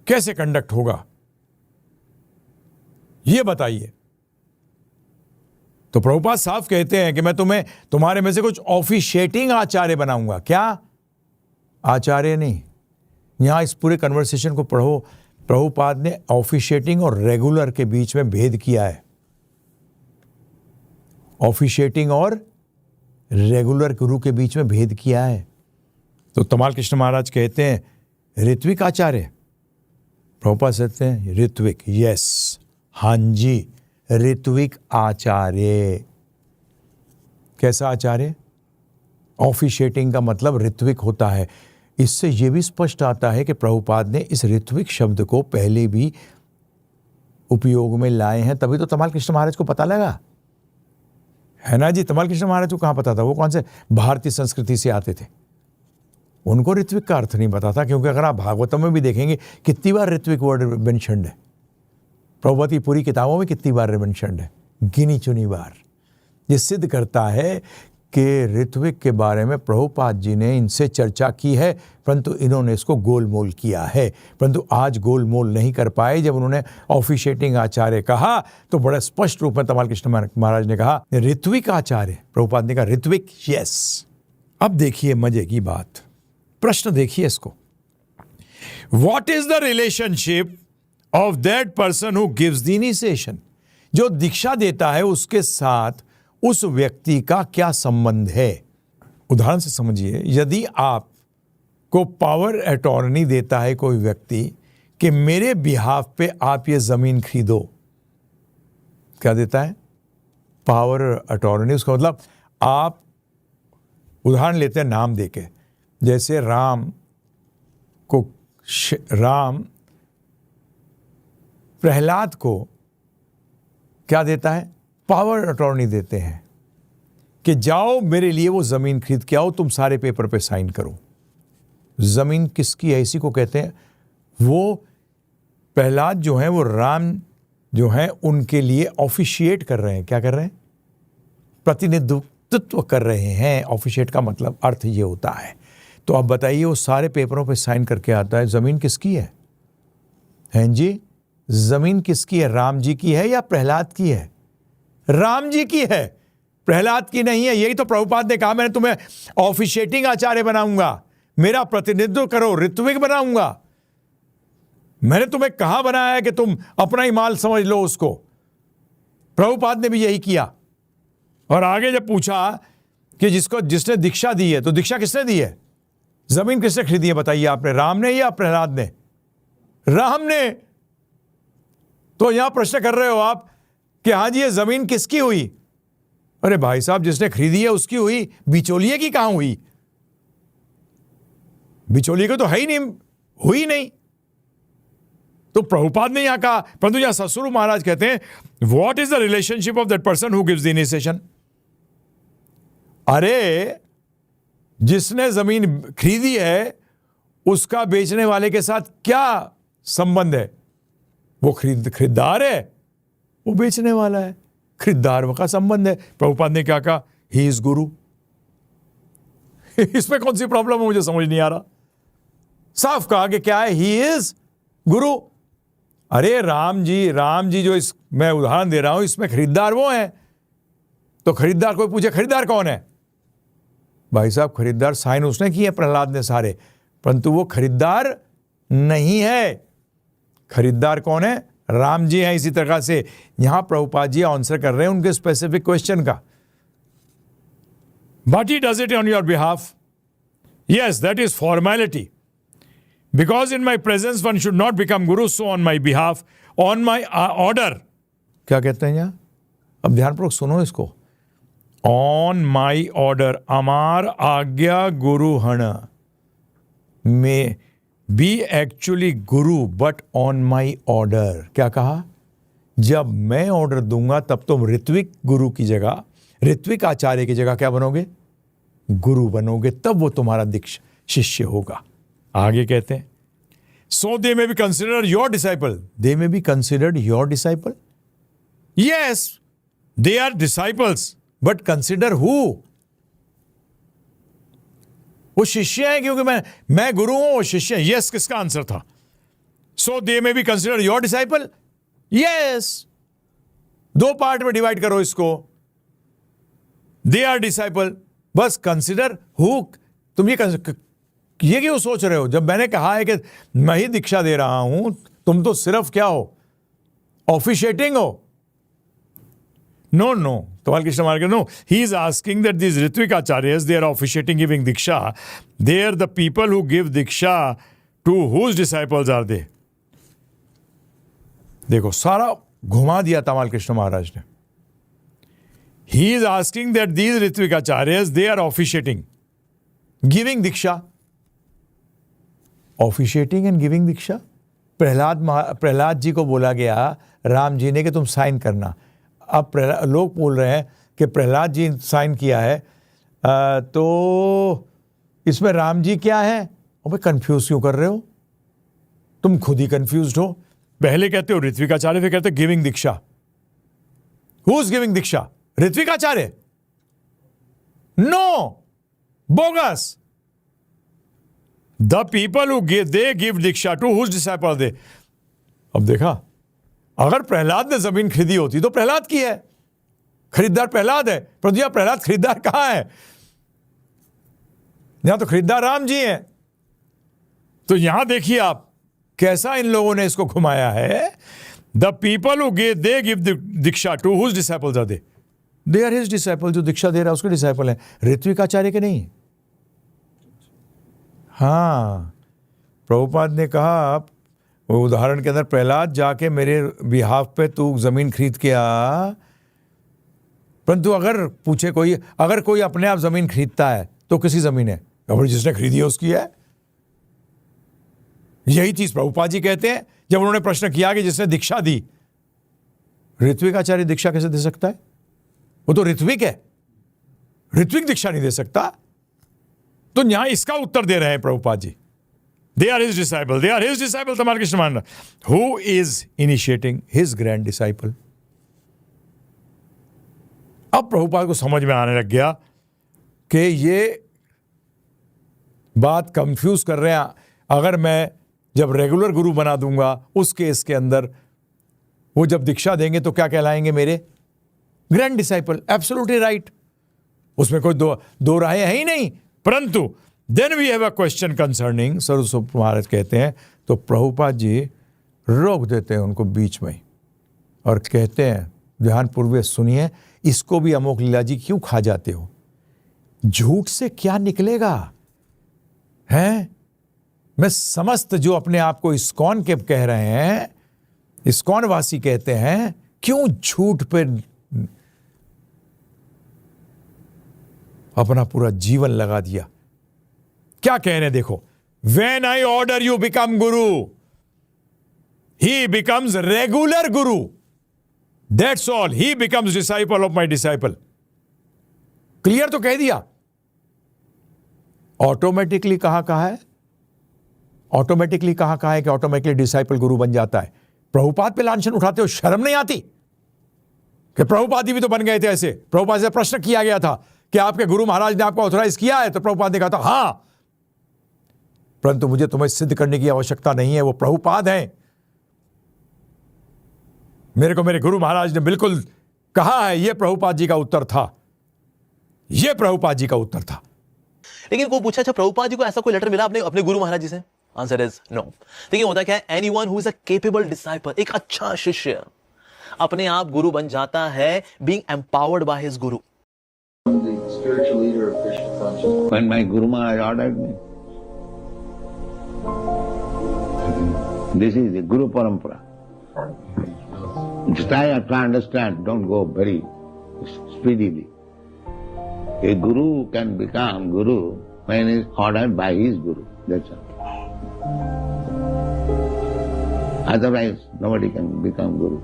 [SPEAKER 2] कैसे कंडक्ट होगा ये बताइए। तो प्रभुपाद साफ कहते हैं कि मैं तुम्हारे में से कुछ ऑफिशिएटिंग आचार्य बनाऊंगा। क्या? आचार्य नहीं। यहां इस पूरे कन्वर्सेशन को पढ़ो। प्रभुपाद ने ऑफिशिएटिंग और रेगुलर के बीच में भेद किया है। ऑफिशिएटिंग और रेगुलर गुरु के बीच में भेद किया है। तो तमाल कृष्ण महाराज कहते हैं ऋत्विक आचार्य, प्रभुपाद कहते हैं ऋत्विक। यस, हाँ जी, ऋत्विक आचार्य। कैसा आचार्य? ऑफिशिएटिंग का मतलब ऋत्विक होता है। इससे यह भी स्पष्ट आता है कि प्रभुपाद ने इस ऋत्विक शब्द को पहले भी उपयोग में लाए हैं, तभी तो तमाल कृष्ण महाराज को पता लगा, है ना जी। तमाल कृष्ण महाराज को कहां पता था? वो कौन से भारतीय संस्कृति से आते थे, उनको ऋत्विक का अर्थ नहीं पता था। क्योंकि अगर आप भागवतम में भी देखेंगे कितनी बार ऋत्विक वर्ड मेंशन्ड है, प्रभुपाद की पूरी किताबों में कितनी बार मेंशन्ड है, गिनी चुनी बार। ये सिद्ध करता है कि ऋत्विक के बारे में प्रभुपाद जी ने इनसे चर्चा की है, परंतु इन्होंने इसको गोलमोल किया है। परंतु आज गोलमोल नहीं कर पाए। जब उन्होंने ऑफिशिएटिंग आचार्य कहा तो बड़े स्पष्ट रूप में तमाल कृष्ण महाराज ने कहा ऋत्विक आचार्य। प्रभुपाद ने कहा ऋत्विक। यस। अब देखिए मजे की बात, प्रश्न देखिए इसको। What is the relationship of that person who gives the initiation? जो दीक्षा देता है उसके साथ उस व्यक्ति का क्या संबंध है? उदाहरण से समझिए, यदि आप को पावर अटॉर्नी देता है कोई व्यक्ति कि मेरे बिहाफ पे आप ये जमीन खरीदो, क्या देता है? Power attorney. उसका मतलब आप, उदाहरण लेते हैं नाम देके, जैसे राम प्रहलाद को क्या देता है? पावर अटॉर्नी देते हैं कि जाओ मेरे लिए वो जमीन खरीद के आओ, तुम सारे पेपर पे साइन करो। जमीन किसकी है? इसी को कहते हैं। वो प्रहलाद जो है, वो राम जो है, उनके ऑफिशिएट ऑफिशिएट कर रहे हैं। क्या कर रहे हैं? प्रतिनिधित्व कर रहे हैं। ऑफिशिएट का मतलब अर्थ ये होता है। तो अब बताइए, वो सारे पेपरों पे साइन करके आता है। जमीन किसकी है? हैं जी, जमीन किसकी है? राम जी की है या प्रहलाद की है? राम जी की है, प्रहलाद की नहीं है। यही तो प्रभुपाद ने कहा मैंने तुम्हें ऑफिशिएटिंग आचार्य बनाऊंगा, मेरा प्रतिनिधित्व करो, ऋत्विक बनाऊंगा। मैंने तुम्हें कहां बनाया है कि तुम अपना ही माल समझ लो उसको। प्रभुपाद ने भी यही किया। और आगे जब पूछा कि जिसने दीक्षा दी है, तो दीक्षा किसने दी है? जमीन किसने खरीदी है बताइए आपने, राम ने या प्रहलाद ने? राम ने। तो यहां प्रश्न कर रहे हो आप कि हाँ जी ये जमीन किसकी हुई? अरे भाई साहब, जिसने खरीदी है उसकी हुई, बिचौलिए की कहां हुई? बिचौलिए को तो है ही नहीं, हुई नहीं। तो प्रभुपाद ने यहां कहा, परंतु यहां सतगुरु महाराज कहते हैं what is the relationship of that person who gives the initiation. अरे जिसने जमीन खरीदी है उसका बेचने वाले के साथ क्या संबंध है? वो खरीदार है, वो बेचने वाला है, खरीदार का संबंध है। प्रभुपाद ने क्या कहा? ही इज गुरु। इसमें कौन सी प्रॉब्लम है? मुझे समझ नहीं आ रहा। साफ कहा कि क्या है? ही इज गुरु। अरे राम जी जो मैं उदाहरण दे रहा हूं, इसमें खरीदार वो हैं। तो खरीदार, कोई पूछे खरीदार कौन है? भाई साहब, खरीदार साइन उसने किए प्रहलाद ने सारे, परंतु वो खरीदार नहीं है। खरीदार कौन है? राम जी हैं। इसी तरह से यहां प्रभुपाद जी आंसर कर रहे हैं उनके स्पेसिफिक क्वेश्चन का। But he does it on your behalf. Yes, that is formality. Because in my presence one should not become guru, so on my behalf, on my order. क्या कहते हैं यहां? अब ध्यानपूर्वक सुनो इसको। ऑन माई ऑर्डर, अमार आज्ञा गुरु हण में B actually Guru but on my order. क्या कहा? जब मैं ऑर्डर दूंगा तब तुम ऋत्विक गुरु की जगह, ऋत्विक आचार्य की जगह क्या बनोगे? गुरु बनोगे, तब वो तुम्हारा दीक्षा शिष्य होगा। आगे कहते हैं so they may be consider your disciple. They may be considered your disciple. Yes, they are disciples, but consider who? वो शिष्य है, क्योंकि मैं गुरु हूं, वो शिष्य है। यस, किसका आंसर था? So they may be consider your disciple. Yes, दो पार्ट में डिवाइड करो इसको। दे आर डिसाइपल, बस कंसिडर हु। तुम ये क्यों सोच रहे हो? जब मैंने कहा है कि मैं ही दीक्षा दे रहा हूं, तुम तो सिर्फ क्या हो? ऑफिशिएटिंग हो। No. Tamal Krishna Maharaj, no. He is asking that these Ritvik Acharyas, they are officiating giving Diksha. They are the people who give Diksha to whose disciples are they? देखो, सारा घुमा दिया तमाल कृष्ण महाराज ने। He is asking that these Ritvik Acharyas, they are officiating, giving Diksha. Officiating and giving Diksha. Prahlad ji को बोला गया राम जी ने कि तुम साइन करना। अब लोग बोल रहे हैं कि प्रहलाद जी साइन किया है, तो इसमें राम जी क्या है? अबे कंफ्यूज क्यों कर रहे हो? तुम खुद ही कंफ्यूज्ड हो। पहले कहते हो ऋत्विक आचार्य, फिर कहते giving diksha. Who is giving diksha? Ritvik acharya? No, bogus. The people who give, they give diksha to whose disciple they. अब देखा, अगर प्रहलाद ने जमीन खरीदी होती तो प्रहलाद की है, खरीदार प्रहलाद है, परंतु यहां प्रहलाद खरीदार कहां है? यहां तो खरीदार राम जी हैं। तो यहां देखिए आप कैसा इन लोगों ने इसको घुमाया है। The people who give, they give diksha to whose disciples are they? They are his disciple. जो दीक्षा दे रहा है उसके डिसाइपल है, ऋत्विक आचार्य के नहीं। हाँ, प्रभुपाद ने कहा वो उदाहरण के अंदर, प्रहलाद जाके मेरे बिहाफ पे तू जमीन खरीद के आ। परंतु अगर पूछे कोई, अगर कोई अपने आप जमीन खरीदता है तो किसी जमीन है? अगर जिसने खरीदी है उसकी है। यही चीज प्रभुपाद जी कहते हैं जब उन्होंने प्रश्न किया कि जिसने दीक्षा दी, ऋत्विक आचार्य दीक्षा कैसे दे सकता है? वो तो ऋत्विक है, ऋत्विक दीक्षा नहीं दे सकता। तो यहां इसका उत्तर दे रहे हैं Prabhupada ji. They are his disciple. They are his disciple, Tamal Krishna Maharaj. Who is initiating his grand disciple? अब प्रभुपाद को समझ में आने लग गया कि ये बात कंफ्यूज कर रहे हैं। अगर मैं जब रेगुलर गुरु बना दूंगा उस केस के अंदर, वो जब दीक्षा देंगे तो क्या कहलाएंगे? मेरे ग्रैंड डिसाइपल। एब्सोल्युटली राइट, उसमें कोई दो राहें हैं ही नहीं। परंतु then we have a question concerning, Saraswati Maharaj कहते हैं, तो प्रभुपाद जी रोक देते हैं उनको बीच में और कहते हैं, ध्यानपूर्वक सुनिए, इसको भी अमोघ लीला जी क्यों खा जाते हो? झूठ से क्या निकलेगा? हैं? मैं समस्त जो अपने आप को इस्कॉन के कह रहे हैं, इस्कॉन वासी कहते हैं, क्यों झूठ पे अपना पूरा जीवन लगा दिया? क्या कह रहे हैं देखो, When I order you become guru, he becomes regular guru. That's all. He becomes disciple of my disciple. Clear तो कह दिया. ऑटोमेटिकली कहा है? ऑटोमेटिकली कहा है कि ऑटोमेटिकली डिसाइपल गुरु बन जाता है? प्रभुपाद पे लांछन उठाते हो, शर्म नहीं आती कि प्रभुपाद भी तो बन गए थे ऐसे? प्रभुपाद से प्रश्न किया गया था कि आपके गुरु महाराज ने आपको ऑथराइज किया है? तो प्रभुपाद ने कहा था हां, परंतु मुझे तुम्हें सिद्ध करने की आवश्यकता नहीं है, वो प्रभुपाद हैं. मेरे को मेरे गुरु महाराज ने बिल्कुल कहा है. यह प्रभुपाद जी का उत्तर था, यह प्रभुपाद जी का उत्तर था.
[SPEAKER 1] लेकिन वो पूछा, अच्छा प्रभुपाद जी को ऐसा कोई लेटर मिला अपने गुरु महाराज जी से? Answer is no. देखिए होता क्या है, anyone who is a capable disciple, एक अच्छा शिष्य अपने आप गुरु बन जाता है, being empowered by his guru.
[SPEAKER 4] The spiritual leader of Krishna consciousness.
[SPEAKER 5] When my Guru Maharaj ordered me, this is the Guru Parampara. Just I have to understand, don't go very speedily. A Guru can become Guru when he is ordered by his Guru, that's all. Otherwise, nobody can become Guru.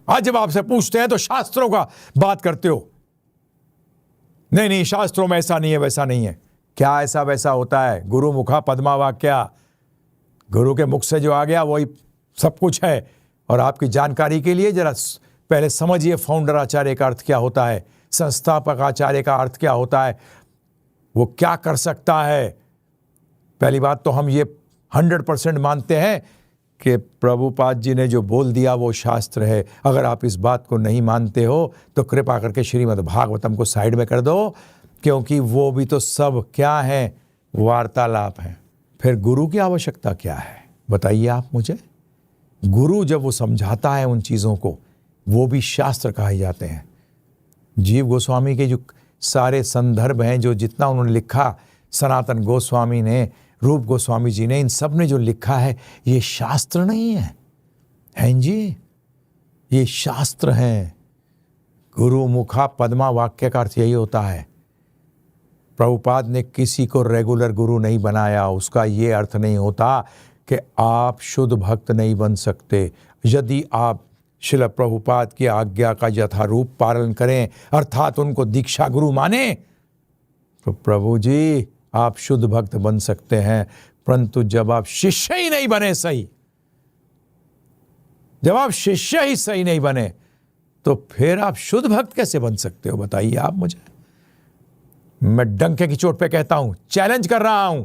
[SPEAKER 2] आज जब आपसे पूछते हैं तो शास्त्रों का बात करते हो. नहीं, शास्त्रों में ऐसा नहीं है, वैसा नहीं है. क्या ऐसा वैसा होता है? गुरु मुखा पद्मा वाक्या, गुरु के मुख से जो आ गया वही सब कुछ है. और आपकी जानकारी के लिए जरा पहले समझिए फाउंडर आचार्य का अर्थ क्या होता है, संस्थापक आचार्य का अर्थ क्या होता है, वो क्या कर सकता है. पहली बात तो हम ये 100% मानते हैं कि प्रभुपाद जी ने जो बोल दिया वो शास्त्र है. अगर आप इस बात को नहीं मानते हो तो कृपा करके श्रीमद् भागवतम को साइड में कर दो, क्योंकि वो भी तो सब क्या है, वार्तालाप है. फिर गुरु की आवश्यकता क्या है बताइए आप मुझे. गुरु जब वो समझाता है उन चीज़ों को, वो भी शास्त्र कहे जाते हैं. जीव गोस्वामी के जो सारे संदर्भ हैं, जो जितना उन्होंने लिखा, सनातन गोस्वामी ने, रूप गोस्वामी जी ने, इन सब ने जो लिखा है ये शास्त्र नहीं है, हैं जी, ये शास्त्र हैं. गुरु मुखा पद्मा वाक्य का अर्थ यही होता है. प्रभुपाद ने किसी को रेगुलर गुरु नहीं बनाया. उसका ये अर्थ नहीं होता कि आप शुद्ध भक्त नहीं बन सकते. यदि आप श्रील प्रभुपाद की आज्ञा का यथारूप पालन करें, अर्थात उनको दीक्षा गुरु माने, तो प्रभु जी आप शुद्ध भक्त बन सकते हैं. परंतु जब आप शिष्य ही नहीं बने सही, जब आप शिष्य ही सही नहीं बने, तो फिर आप शुद्ध भक्त कैसे बन सकते हो बताइए आप मुझे. मैं डंके की चोट पे कहता हूं, चैलेंज कर रहा हूं,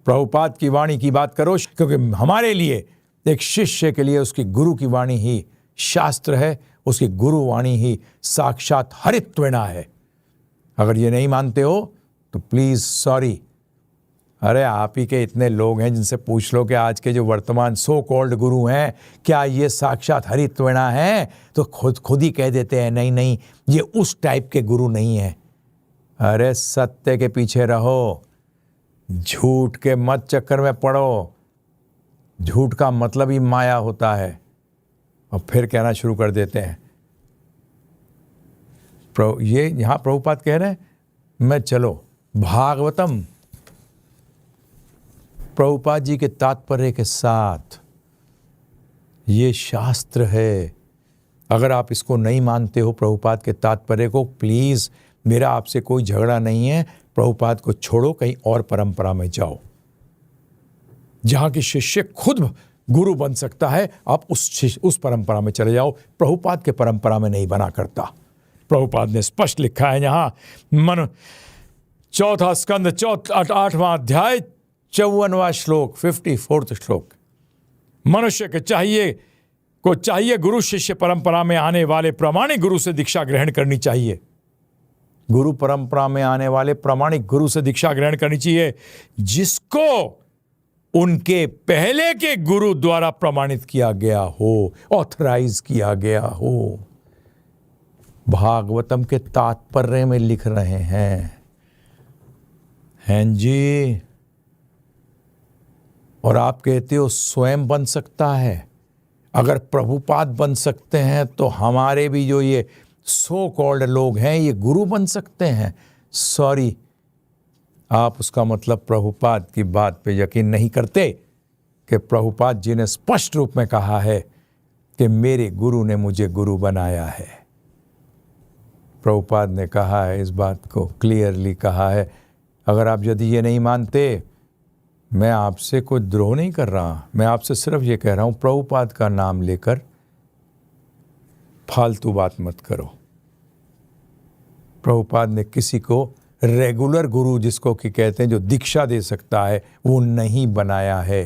[SPEAKER 2] प्रभुपाद की वाणी की बात करो, क्योंकि हमारे लिए, एक शिष्य के लिए उसकी गुरु की वाणी ही शास्त्र है, उसकी गुरु वाणी ही साक्षात हरित्वेना है. अगर ये नहीं मानते हो तो प्लीज सॉरी. अरे आप ही के इतने लोग हैं जिनसे पूछ लो कि आज के जो वर्तमान सो कॉल्ड गुरु हैं, क्या ये साक्षात हरित्वेना है? तो खुद ही कह देते हैं नहीं, ये उस टाइप के गुरु नहीं है. अरे सत्य के पीछे रहो, झूठ के मत चक्कर में पड़ो. झूठ का मतलब ही माया होता है. और फिर कहना शुरू कर देते हैं. ये यहां प्रभुपाद कह रहे हैं, मैं चलो भागवतम प्रभुपाद जी के तात्पर्य के साथ, ये शास्त्र है. अगर आप इसको नहीं मानते हो प्रभुपाद के तात्पर्य को, प्लीज, मेरा आपसे कोई झगड़ा नहीं है, प्रभुपाद को छोड़ो, कहीं और परंपरा में जाओ जहां की शिष्य खुद गुरु बन सकता है. आप उस परंपरा में चले जाओ. प्रभुपाद के परंपरा में नहीं बना करता. प्रभुपाद ने स्पष्ट लिखा है यहां, मन 4 स्कंद 8वां अध्याय 54वां श्लोक, 54th श्लोक, मनुष्य के चाहिए गुरु शिष्य परंपरा में आने वाले प्रामाणिक गुरु से दीक्षा ग्रहण करनी चाहिए. गुरु परंपरा में आने वाले प्रामाणिक गुरु से दीक्षा ग्रहण करनी चाहिए, जिसको उनके पहले के गुरु द्वारा प्रमाणित किया गया हो, ऑथराइज किया गया हो। भागवतम के तात्पर्य में लिख रहे हैं जी। और आप कहते हो स्वयं बन सकता है। अगर प्रभुपाद बन सकते हैं तो हमारे भी जो ये सो कॉल्ड लोग हैं ये गुरु बन सकते हैं। सॉरी, आप उसका मतलब प्रभुपाद की बात पे यकीन नहीं करते कि प्रभुपाद जी ने स्पष्ट रूप में कहा है कि मेरे गुरु ने मुझे गुरु बनाया है। प्रभुपाद ने कहा है, इस बात को क्लियरली कहा है। अगर आप यदि ये नहीं मानते, मैं आपसे कोई द्रोह नहीं कर रहा, मैं आपसे सिर्फ ये कह रहा हूं प्रभुपाद का नाम लेकर फालतू बात मत करो। प्रभुपाद ने किसी को रेगुलर गुरु, जिसको कि कहते हैं जो दीक्षा दे सकता है, वो नहीं बनाया है।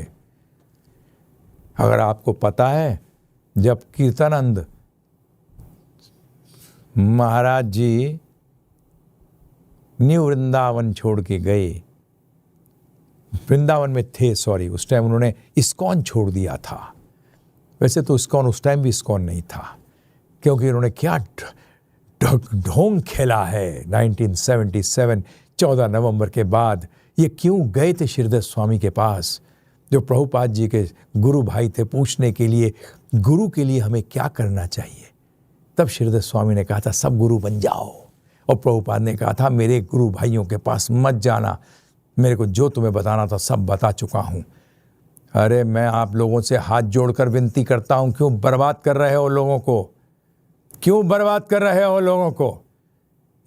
[SPEAKER 2] अगर आपको पता है, जब कीर्तनानंद महाराज जी न्यू वृंदावन छोड़ के गए, वृंदावन में थे, सॉरी, उस टाइम उन्होंने इस्कॉन छोड़ दिया था। वैसे तो इस्कॉन उस टाइम भी इस्कॉन नहीं था, क्योंकि उन्होंने क्या ढोंग खेला है 1977 14 नवंबर के बाद। ये क्यों गए थे शिरदास स्वामी के पास, जो प्रभुपाद जी के गुरु भाई थे, पूछने के लिए गुरु के लिए हमें क्या करना चाहिए। तब शिरदास स्वामी ने कहा था सब गुरु बन जाओ, और प्रभुपाद ने कहा था मेरे गुरु भाइयों के पास मत जाना, मेरे को जो तुम्हें बताना था सब बता चुका हूं। अरे मैं आप लोगों से हाथ जोड़कर विनती करता हूं, क्यों बर्बाद कर रहे हो लोगों को, क्यों बर्बाद कर रहे हो लोगों को,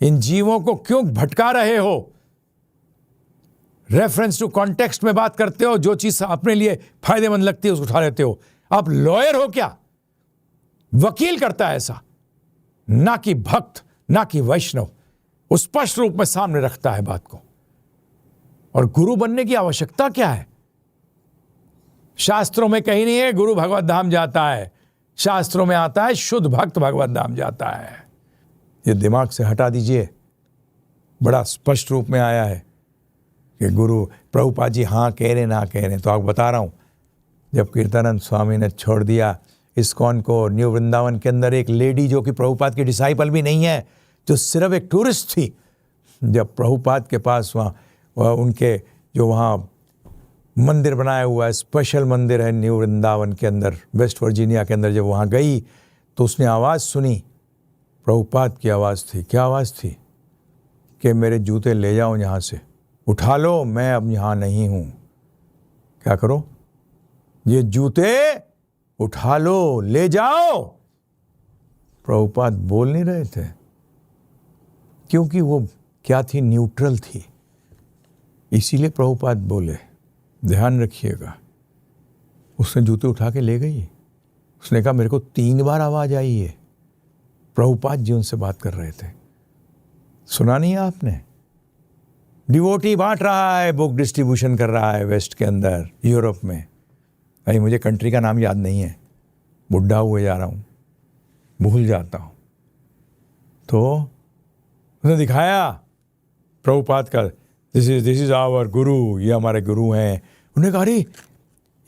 [SPEAKER 2] इन जीवों को क्यों भटका रहे हो। रेफरेंस टू कॉन्टेक्स्ट में बात करते हो, जो चीज अपने लिए फायदेमंद लगती है उसको उठा लेते हो। आप लॉयर हो क्या? वकील करता है ऐसा, ना कि भक्त, ना कि वैष्णव। वो स्पष्ट रूप में सामने रखता है बात को। और गुरु बनने की आवश्यकता क्या है? शास्त्रों में कहीं नहीं है गुरु भगवत धाम जाता है, शास्त्रों में आता है शुद्ध भक्त भगवत धाम जाता है। ये दिमाग से हटा दीजिए। बड़ा स्पष्ट रूप में आया है कि गुरु प्रभुपाद जी हाँ कह रहे ना कह रहे। तो आपको बता रहा हूं, जब कीर्तनानंद स्वामी ने छोड़ दिया इस्कॉन को, न्यू वृंदावन के अंदर एक लेडी जो कि प्रभुपाद की डिसाइपल भी नहीं है, जो सिर्फ एक टूरिस्ट थी, जब प्रभुपाद के पास वहाँ उनके जो वहाँ मंदिर बनाया हुआ है, स्पेशल मंदिर है न्यू वृंदावन के अंदर, वेस्ट वर्जीनिया के अंदर, जब वहाँ गई तो उसने आवाज़ सुनी, प्रभुपाद की आवाज़ थी। क्या आवाज़ थी? कि मेरे जूते ले जाओ यहाँ से, उठा लो, मैं अब यहाँ नहीं हूँ। क्या करो? ये जूते उठा लो, ले जाओ। प्रभुपाद बोल नहीं रहे थे, क्योंकि वो क्या थी? न्यूट्रल थी। इसीलिए प्रभुपाद बोले, ध्यान रखिएगा। उसने जूते उठा के ले गई। उसने कहा मेरे को 3 बार आवाज आई है। प्रभुपाद जी उनसे बात कर रहे थे, सुना नहीं आपने? डिवोटी बांट रहा है, बुक डिस्ट्रीब्यूशन कर रहा है वेस्ट के अंदर, यूरोप में। भाई मुझे कंट्री का नाम याद नहीं है, बुढ़ा हुए जा रहा हूँ, भूल जाता हूँ। तो उसने दिखाया प्रभुपाद का, दिस इज आवर गुरु, ये हमारे गुरु हैं। उन्होंने कहा अरे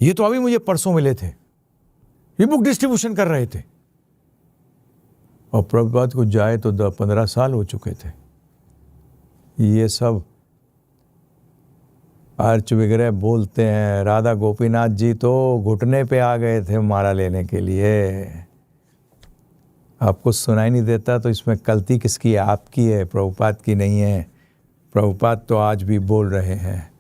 [SPEAKER 2] ये तो अभी मुझे परसों मिले थे, ये बुक डिस्ट्रीब्यूशन कर रहे थे। और प्रभुपाद को जाए तो 15 साल हो चुके थे। ये सब अर्च विग्रह बोलते हैं, राधा गोपीनाथ जी तो घुटने पे आ गए थे माला लेने के लिए। आपको सुनाई नहीं देता तो इसमें गलती किसकी है? आपकी है, प्रभुपाद की नहीं है। प्रभुपाद तो आज भी बोल रहे हैं।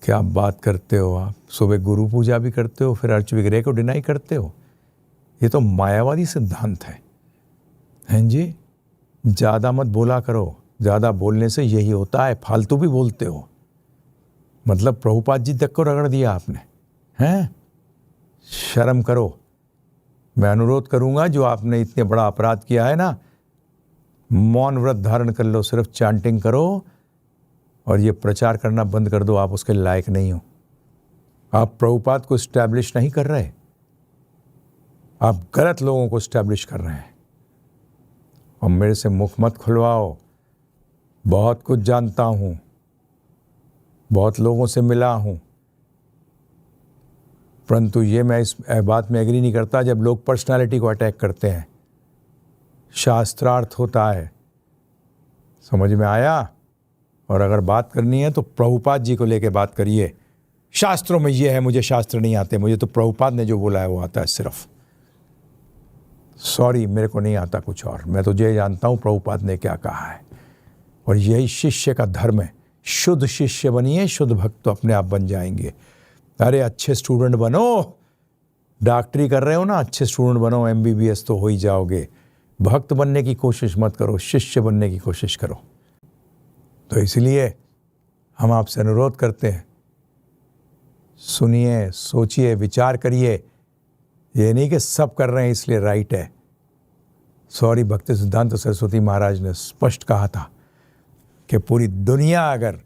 [SPEAKER 2] क्या बात करते हो आप? सुबह गुरु पूजा भी करते हो, फिर अर्च विग्रह को डिनाई करते हो। ये तो मायावादी सिद्धांत है। हैं जी, ज़्यादा मत बोला करो, ज़्यादा बोलने से यही होता है, फालतू भी बोलते हो। मतलब प्रभुपाद जी तक को रगड़ दिया आपने, हैं? शर्म करो। मैं अनुरोध करूंगा, जो आपने इतने बड़ा अपराध किया है ना, मौन व्रत धारण कर लो, सिर्फ चैंटिंग करो और ये प्रचार करना बंद कर दो। आप उसके लायक नहीं हो। आप प्रभुपाद को स्टैब्लिश नहीं कर रहे, आप गलत लोगों को स्टैब्लिश कर रहे हैं। और मेरे से मुख मत खुलवाओ, बहुत कुछ जानता हूँ, बहुत लोगों से मिला हूँ, परंतु ये मैं इस बात में एग्री नहीं करता जब लोग पर्सनालिटी को अटैक करते हैं। शास्त्रार्थ होता है, समझ में आया? और अगर बात करनी है तो प्रभुपाद जी को लेके बात करिए। शास्त्रों में ये है, मुझे शास्त्र नहीं आते, मुझे तो प्रभुपाद ने जो बोला है वो आता है सिर्फ। सॉरी, मेरे को नहीं आता कुछ और, मैं तो ये जानता हूँ प्रभुपाद ने क्या कहा है। और यही शिष्य का धर्म है। शुद्ध शिष्य बनिए, शुद्ध भक्त तो अपने आप बन जाएंगे। अरे अच्छे स्टूडेंट बनो, डॉक्टरी कर रहे हो ना, अच्छे स्टूडेंट बनो, MBBS तो हो ही जाओगे। भक्त बनने की कोशिश मत करो, शिष्य बनने की कोशिश करो। तो इसलिए हम आपसे अनुरोध करते हैं, सुनिए, सोचिए, विचार करिए। ये नहीं कि सब कर रहे हैं इसलिए राइट है। सॉरी, भक्ति सिद्धांत सरस्वती महाराज ने स्पष्ट कहा था कि पूरी दुनिया अगर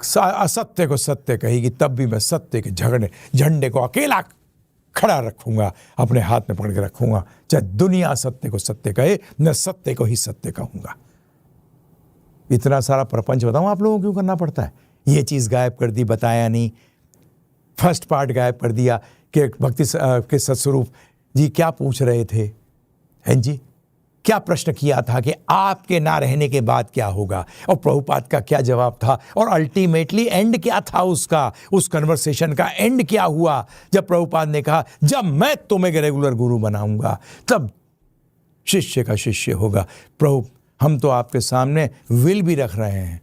[SPEAKER 2] असत्य को सत्य कहेगी तब भी मैं सत्य के झंडे को अकेला खड़ा रखूंगा, अपने हाथ में पकड़ के रखूंगा। चाहे दुनिया सत्य को सत्य कहे, मैं सत्य को ही सत्य कहूंगा। इतना सारा प्रपंच बताऊं आप लोगों को क्यों करना पड़ता है? ये चीज़ गायब कर दी, बताया नहीं, फर्स्ट पार्ट गायब कर दिया कि भक्ति के सत्स्वरूप जी क्या पूछ रहे थे, हैं जी? क्या प्रश्न किया था कि आपके ना रहने के बाद क्या होगा, और प्रभुपाद का क्या जवाब था, और अल्टीमेटली एंड क्या था उसका, उस कन्वर्सेशन का एंड क्या हुआ जब प्रभुपाद ने कहा जब मैं तुम्हें रेगुलर गुरु बनाऊंगा तब शिष्य का शिष्य होगा। प्रभु, हम तो आपके सामने विल भी रख रहे हैं।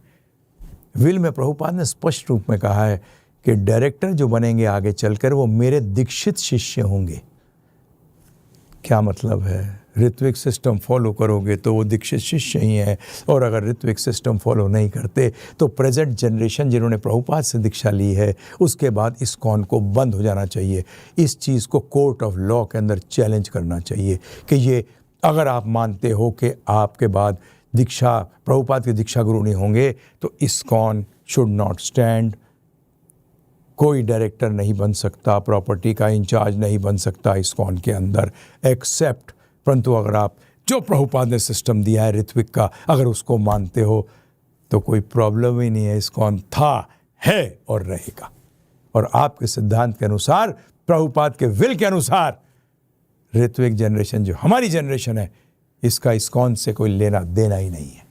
[SPEAKER 2] विल में प्रभुपाद ने स्पष्ट रूप में कहा है कि डायरेक्टर जो बनेंगे आगे चलकर वो मेरे दीक्षित शिष्य होंगे। क्या मतलब है? ऋत्विक सिस्टम फॉलो करोगे तो वो दीक्षित शिष्य ही है, और अगर ऋत्विक सिस्टम फॉलो नहीं करते तो प्रेजेंट जनरेशन जिन्होंने प्रभुपाद से दीक्षा ली है उसके बाद इस्कॉन को बंद हो जाना चाहिए। इस चीज़ को कोर्ट ऑफ लॉ के अंदर चैलेंज करना चाहिए कि ये अगर आप मानते हो कि आपके बाद दीक्षा प्रभुपाद के दीक्षा गुरु नहीं होंगे तो इस्कॉन शुड नॉट स्टैंड। कोई डायरेक्टर नहीं बन सकता, प्रॉपर्टी का इंचार्ज नहीं बन सकता इस्कॉन के अंदर एक्सेप्ट, परंतु अगर आप जो प्रभुपाद ने सिस्टम दिया है ऋत्विक का, अगर उसको मानते हो तो कोई प्रॉब्लम ही नहीं है। इस्कॉन था, है और रहेगा। और आपके सिद्धांत के अनुसार, प्रभुपाद के विल के अनुसार, ऋत्विक जनरेशन जो हमारी जनरेशन है, इसका इस्कॉन से कोई लेना देना ही नहीं है।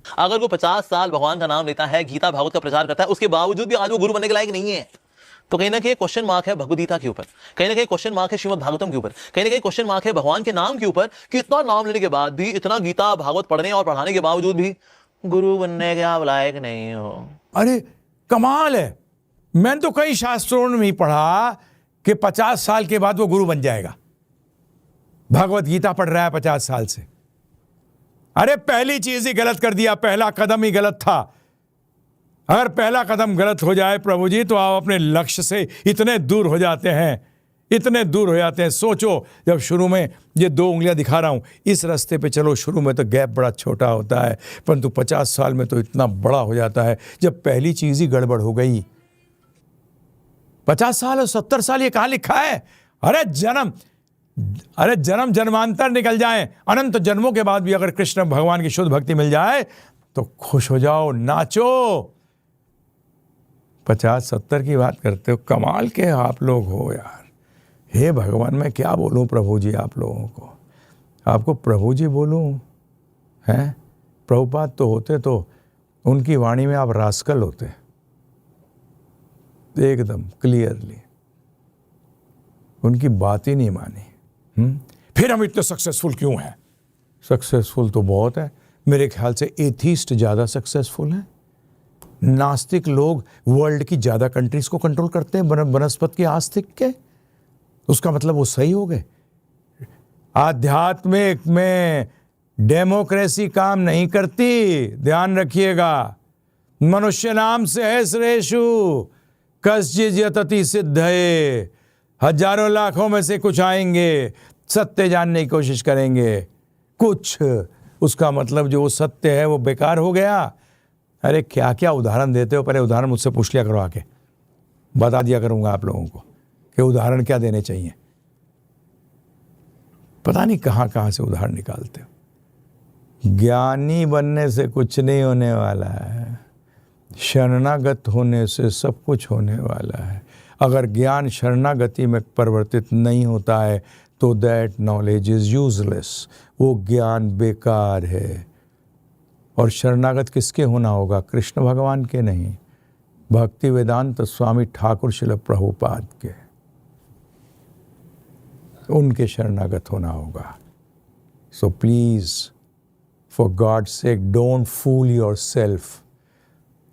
[SPEAKER 1] अगर वो 50 साल भगवान का नाम लेता है, गीता भागवत का प्रचार करता है, उसके बावजूद भी आज वो गुरु बनने के लायक नहीं है, तो कहीं ना कहीं क्वेश्चन मार्क है भगवद गीता के ऊपर, कहीं ना कहीं क्वेश्चन मार्क है श्रीमद् भागवतम के ऊपर, कहीं ना कहीं क्वेश्चन मार्क है भगवान के नाम के ऊपर कि इतना नाम लेने के बाद भी, इतना गीता भागवत पढ़ने और पढ़ाने के बावजूद भी गुरु बनने के आप लायक नहीं हो।
[SPEAKER 2] अरे कमाल है, मैंने तो कई शास्त्रों में ही पढ़ा कि 50 साल के बाद वो गुरु बन जाएगा। भगवत गीता पढ़ रहा है 50 साल से। अरे पहली चीज ही गलत कर दिया, पहला कदम ही गलत था। अगर पहला कदम गलत हो जाए प्रभु जी तो आप अपने लक्ष्य से इतने दूर हो जाते हैं, इतने दूर हो जाते हैं। सोचो, जब शुरू में ये 2 उंगलियां दिखा रहा हूं, इस रास्ते पे चलो, शुरू में तो गैप बड़ा छोटा होता है, परंतु 50 साल में तो इतना बड़ा हो जाता है जब पहली चीज ही गड़बड़ हो गई। 50 साल और 70 साल ये कहां लिखा है? अरे जन्म जन्मांतर निकल जाए, अनंत जन्मों के बाद भी अगर कृष्ण भगवान की शुद्ध भक्ति मिल जाए तो खुश हो जाओ, नाचो। 50-70 की बात करते हो, कमाल के आप लोग हो यार। हे भगवान, मैं क्या बोलूं प्रभु जी आप लोगों को, आपको प्रभु जी बोलूं? हैं? प्रभुपाद तो होते तो उनकी वाणी में आप रास्कल होते, एकदम क्लियरली। उनकी बात ही नहीं मानी। फिर हम इतने सक्सेसफुल क्यों हैं? सक्सेसफुल तो बहुत है, मेरे ख्याल से एथीस्ट ज़्यादा सक्सेसफुल हैं। नास्तिक लोग वर्ल्ड की ज़्यादा कंट्रीज को कंट्रोल करते हैं बनस्पत के आस्तिक के। उसका मतलब वो सही हो गए। आध्यात्मिक में डेमोक्रेसी काम नहीं करती, ध्यान रखिएगा। मनुष्य नाम से है श्रेषु कश्चित् यतति सिद्धये। हजारों लाखों में से कुछ आएंगे, सत्य जानने की कोशिश करेंगे, कुछ उसका मतलब जो सत्य है वो बेकार हो गया। अरे क्या क्या उदाहरण देते हो, पहले उदाहरण मुझसे पूछ लिया करो, आके बता दिया करूंगा आप लोगों को कि उदाहरण क्या देने चाहिए। पता नहीं कहाँ कहाँ से उदाहरण निकालते हो। ज्ञानी बनने से कुछ नहीं होने वाला है, शरणागत होने से सब कुछ होने वाला है। अगर ज्ञान शरणागति में परिवर्तित नहीं होता है तो दैट नॉलेज इज यूजलेस, वो ज्ञान बेकार है। और शरणागत किसके होना होगा? कृष्ण भगवान के नहीं, भक्ति वेदांत स्वामी ठाकुर श्रील प्रभुपाद के, उनके शरणागत होना होगा। So please for God sake don't fool yourself,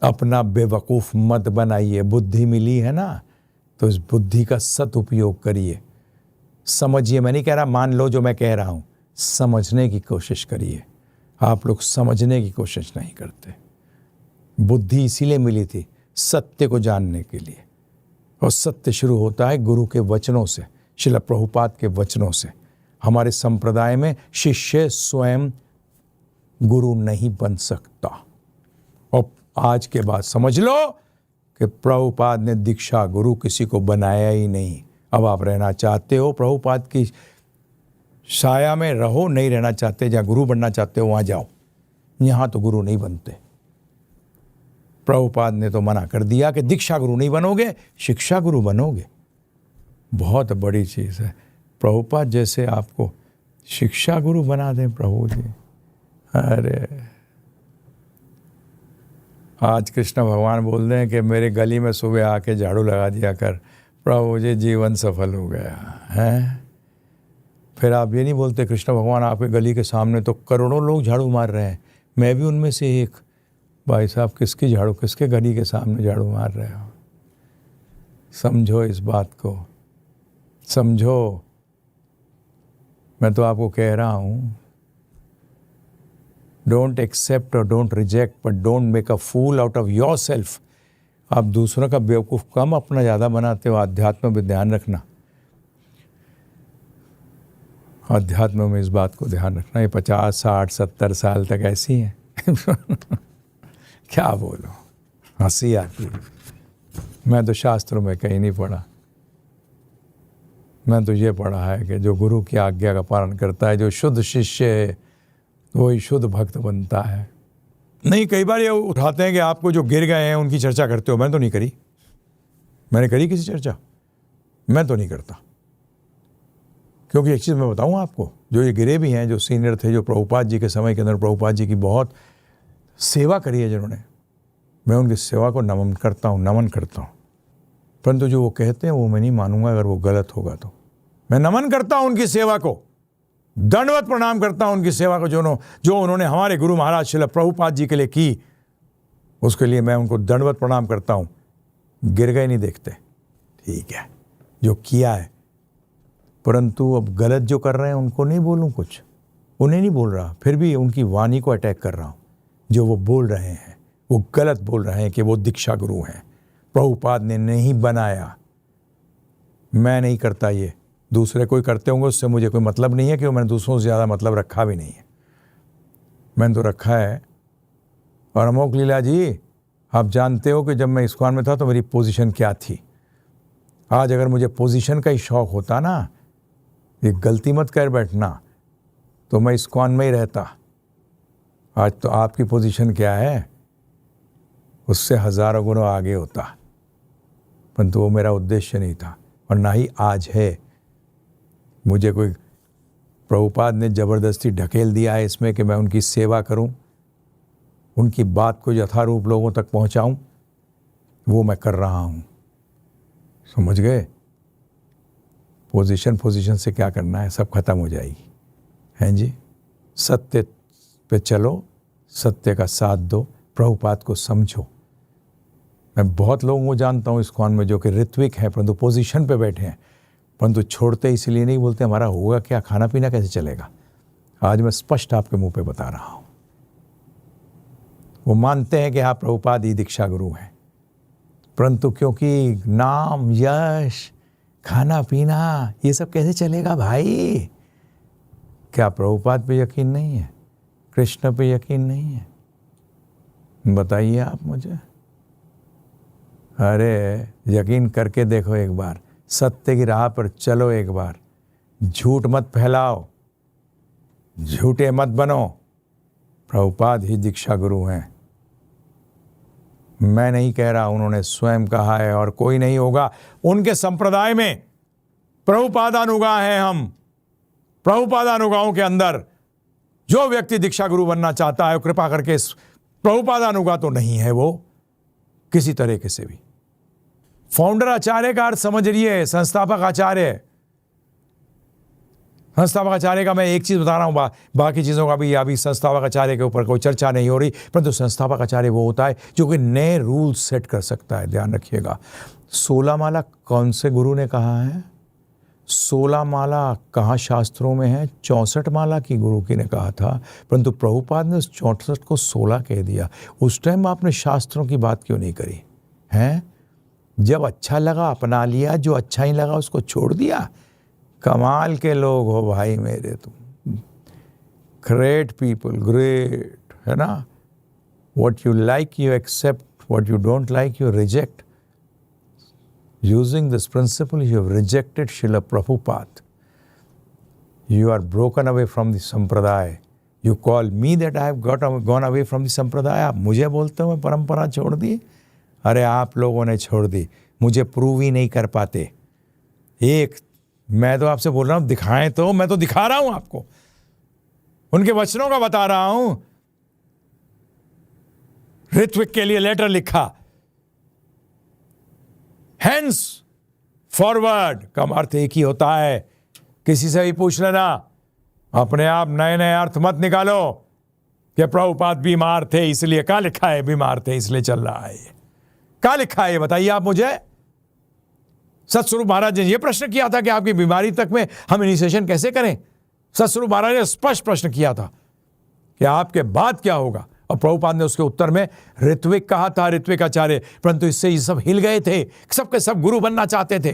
[SPEAKER 2] अपना बेवकूफ़ मत बनाइए। बुद्धि मिली है ना, तो इस बुद्धि का सदुपयोग करिए। समझिए, मैं नहीं कह रहा मान लो जो मैं कह रहा हूँ, समझने की कोशिश करिए। आप लोग समझने की कोशिश नहीं करते। बुद्धि इसीलिए मिली थी, सत्य को जानने के लिए, और सत्य शुरू होता है गुरु के वचनों से, श्रील प्रभुपाद के वचनों से। हमारे संप्रदाय में शिष्य स्वयं गुरु नहीं बन सकता। और आज के बाद समझ लो कि प्रभुपाद ने दीक्षा गुरु किसी को बनाया ही नहीं। अब आप रहना चाहते हो प्रभुपाद की छाया में रहो, नहीं रहना चाहते, जहाँ गुरु बनना चाहते हो वहाँ जाओ। यहाँ तो गुरु नहीं बनते। प्रभुपाद ने तो मना कर दिया कि दीक्षा गुरु नहीं बनोगे, शिक्षा गुरु बनोगे। बहुत बड़ी चीज़ है। प्रभुपाद जैसे आपको शिक्षा गुरु बना दें प्रभु जी, अरे आज कृष्ण भगवान बोल रहे हैं कि मेरे गली में सुबह आके झाड़ू लगा दिया कर, प्रभु जी जीवन सफल हो गया है। फिर आप ये नहीं बोलते कृष्ण भगवान आपके गली के सामने तो करोड़ों लोग झाड़ू मार रहे हैं, मैं भी उनमें से एक। भाई साहब किसकी झाड़ू, किसके गली के सामने झाड़ू मार रहे हो? समझो इस बात को, समझो। मैं तो आपको कह रहा हूँ, डोंट एक्सेप्ट और don't reject, but don't make a fool out of yourself. आप दूसरों का बेवकूफ़ कम, अपना ज़्यादा बनाते हो। अध्यात्म में ध्यान रखना, अध्यात्म में इस बात को ध्यान रखना। ये 50, 60, 70 साल तक ऐसी है क्या बोलो, हंसी आती है। मैं तो शास्त्रों में कहीं नहीं पढ़ा, मैं तो ये पढ़ा है कि जो गुरु की आज्ञा का पालन करता है, जो शुद्ध शिष्य है, वही शुद्ध भक्त बनता है। नहीं, कई बार ये उठाते हैं कि आपको जो गिर गए हैं उनकी चर्चा करते हो। मैंने तो नहीं करी, मैंने करी किसी चर्चा? मैं तो नहीं करता। क्योंकि एक चीज़ मैं बताऊं आपको, जो ये गिरे भी हैं, जो सीनियर थे, जो प्रभुपाद जी के समय के अंदर प्रभुपाद जी की बहुत सेवा करी है जिन्होंने, मैं उनकी सेवा को नमन करता हूँ। परंतु जो वो कहते हैं वो मैं नहीं मानूंगा। अगर वो गलत होगा तो मैं नमन करता हूँ उनकी सेवा को, दंडवत प्रणाम करता हूँ उनकी सेवा को, जो उन्होंने हमारे गुरु महाराज श्रील प्रभुपाद जी के लिए की, उसके लिए मैं उनको दंडवत प्रणाम करता हूँ। गिर गए नहीं देखते, ठीक है, जो किया है। परंतु अब गलत जो कर रहे हैं उनको नहीं बोलूँ कुछ, उन्हें नहीं बोल रहा, फिर भी उनकी वाणी को अटैक कर रहा हूँ। जो वो बोल रहे हैं वो गलत बोल रहे हैं कि वो दीक्षा गुरु हैं, प्रभुपाद ने नहीं बनाया। मैं नहीं करता, ये दूसरे कोई करते होंगे, उससे मुझे कोई मतलब नहीं है, क्योंकि मैंने दूसरों से ज़्यादा मतलब रखा भी नहीं है। मैंने तो रखा है। और अमोक लीला जी, आप जानते हो कि जब मैं इस्कॉन में था तो मेरी पोजीशन क्या थी। आज अगर मुझे पोजीशन का ही शौक़ होता ना, ये गलती मत कर बैठना, तो मैं इस्कॉन में ही रहता। आज तो आपकी पोजीशन क्या है, उससे हज़ारों गुना आगे होता। परंतु वो मेरा उद्देश्य नहीं था, और ना ही आज है। मुझे कोई प्रभुपाद ने ज़बरदस्ती ढकेल दिया है इसमें कि मैं उनकी सेवा करूं, उनकी बात को यथारूप लोगों तक पहुंचाऊं, वो मैं कर रहा हूं। समझ गए? पोजीशन से क्या करना है, सब खत्म हो जाएगी। हैं जी, सत्य पे चलो, सत्य का साथ दो, प्रभुपाद को समझो। मैं बहुत लोगों को जानता हूँ इस्कॉन में जो कि ऋत्विक हैं, परंतु पोजीशन पे बैठे हैं, परंतु छोड़ते इसलिए नहीं, बोलते हमारा होगा क्या, खाना पीना कैसे चलेगा। आज मैं स्पष्ट आपके मुंह पे बता रहा हूँ। वो मानते हैं कि आप प्रभुपाद ही दीक्षा गुरु हैं, परंतु क्योंकि नाम, यश, खाना पीना, ये सब कैसे चलेगा भाई। क्या प्रभुपाद पे यकीन नहीं है, कृष्ण पे यकीन नहीं है? बताइए आप मुझे। अरे यकीन करके देखो एक बार, सत्य की राह पर चलो एक बार, झूठ मत फैलाओ, झूठे मत बनो। प्रभुपाद ही दीक्षा गुरु हैं। मैं नहीं कह रहा, उन्होंने स्वयं कहा है, और कोई नहीं होगा उनके संप्रदाय में। प्रभुपादानुगा हैं हम। प्रभुपादानुगाओं के अंदर जो व्यक्ति दीक्षा गुरु बनना चाहता है, कृपा करके प्रभुपादानुगा तो नहीं है वो किसी तरीके से भी। फाउंडर आचार्य का अर्थ समझ रही संस्थापक आचार्य। संस्थापक आचार्य का मैं एक चीज बता रहा हूं, बाकी चीजों का भी अभी संस्थापक आचार्य के ऊपर कोई चर्चा नहीं हो रही, परंतु संस्थापक आचार्य वो होता है जो कि नए रूल सेट कर सकता है। ध्यान रखिएगा, 16 माला कौन से गुरु ने कहा है? 16 माला कहाँ शास्त्रों में है? 64 माला की गुरु की ने कहा था, परंतु प्रभुपाद ने उस 64 को 16 कह दिया। उस टाइम आपने शास्त्रों की बात क्यों नहीं करी हैं? जब अच्छा लगा अपना लिया, जो अच्छा ही लगा उसको छोड़ दिया। कमाल के लोग हो भाई मेरे तुम। ग्रेट पीपल, ग्रेट, है ना। What you like you accept, what you don't like you reject. Using this principle, you have rejected Srila Prabhupada. You are broken away from the Sampradaya. You call me that I have gone away from the Sampradaya. आप मुझे बोलते हो मैं परंपरा छोड़ दी? अरे आप लोगों ने छोड़ दी, मुझे प्रूव ही नहीं कर पाते। मैं तो आपसे बोल रहा हूं, दिखाएं तो, मैं तो दिखा रहा हूं आपको, उनके वचनों का बता रहा हूं। ऋत्विक के लिए लेटर लिखा, हेंस फॉरवर्ड का अर्थ एक ही होता है। किसी से भी पूछ लेना, अपने आप नए नए अर्थ मत निकालो कि प्रभुपाद बीमार थे इसलिए। क्या लिखा है? बीमार थे इसलिए चल रहा है। क्या लिखा है ये बताइए आप मुझे। सतस्वरूप महाराज ने यह प्रश्न किया था कि आपकी बीमारी तक में हम इनिशिएशन कैसे करें। सतस्वरूप महाराज ने स्पष्ट प्रश्न किया था कि आपके बाद क्या होगा, और प्रभुपाद ने उसके उत्तर में ऋत्विक कहा था, ऋत्विक आचार्य। परंतु इससे ये सब हिल गए थे, सबके सब गुरु बनना चाहते थे,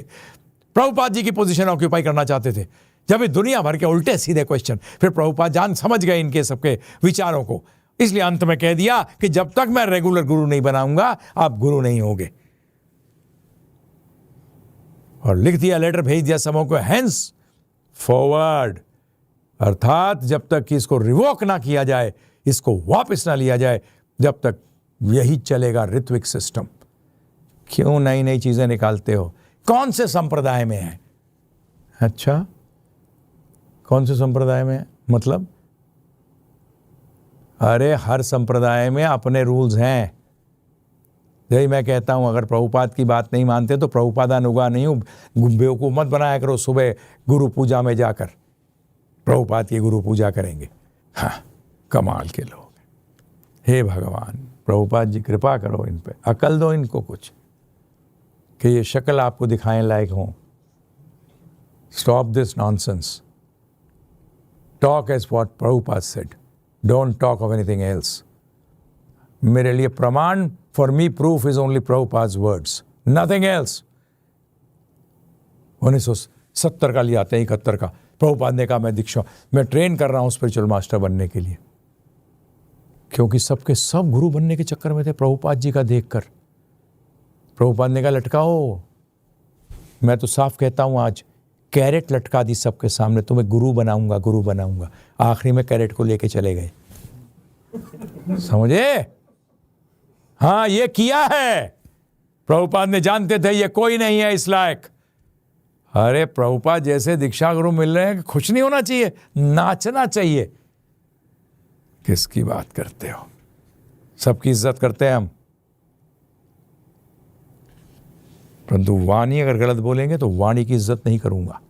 [SPEAKER 2] प्रभुपाद जी की पोजीशन ऑक्यूपाई करना चाहते थे। जब ये दुनिया भर के उल्टे सीधे क्वेश्चन, फिर प्रभुपाद जान समझ गए इनके सबके विचारों को, इसलिए अंत में कह दिया कि जब तक मैं रेगुलर गुरु नहीं बनाऊंगा आप गुरु नहीं होगे। और लिख दिया, लेटर भेज दिया सबों को, हेंस फॉरवर्ड, अर्थात जब तक कि इसको रिवोक ना किया जाए, इसको वापस ना लिया जाए, जब तक यही चलेगा ऋत्विक सिस्टम। क्यों नई नई चीजें निकालते हो? कौन से संप्रदाय में है? अच्छा, कौन से संप्रदाय में है मतलब? अरे हर संप्रदाय में अपने रूल्स हैं। यही मैं कहता हूं, अगर प्रभुपाद की बात नहीं मानते तो प्रभुपादानुगा नहीं हूं, बेवकूफ मत बनाया करो। सुबह गुरु पूजा में जाकर प्रभुपाद की गुरु पूजा करेंगे। हाँ, कमाल के लोग। हे भगवान, प्रभुपाद जी कृपा करो इन पे, अकल दो इनको कुछ, कि ये शक्ल आपको दिखाएं लायक हो। Stop this nonsense, talk as what Prabhupada said, don't talk of anything else. मेरे लिए प्रमाण, for me proof is only Prabhupada's words, nothing else. 1970 का लिया आते हैं, 71 का। प्रभुपाद ने कहा मैं ट्रेन कर रहा हूं स्पिरिचुअल मास्टर बनने के लिए, क्योंकि सबके सब गुरु बनने के चक्कर में थे प्रभुपाद जी का देखकर। प्रभुपाद ने कहा लटकाओ। मैं तो साफ कहता हूं, आज कैरेट लटका दी सबके सामने, तुम्हें गुरु बनाऊंगा, गुरु बनाऊंगा। आखिरी में कैरेट को लेके चले गए। समझे? हाँ, ये किया है प्रभुपाद ने, जानते थे ये कोई नहीं है इस लायक। अरे प्रभुपाद जैसे दीक्षा गुरु मिल रहे हैं, खुश नहीं होना चाहिए, नाचना चाहिए। किसकी बात करते हो? सबकी इज्जत करते हैं हम, परंतु वाणी अगर गलत बोलेंगे तो वाणी की इज्जत नहीं करूंगा।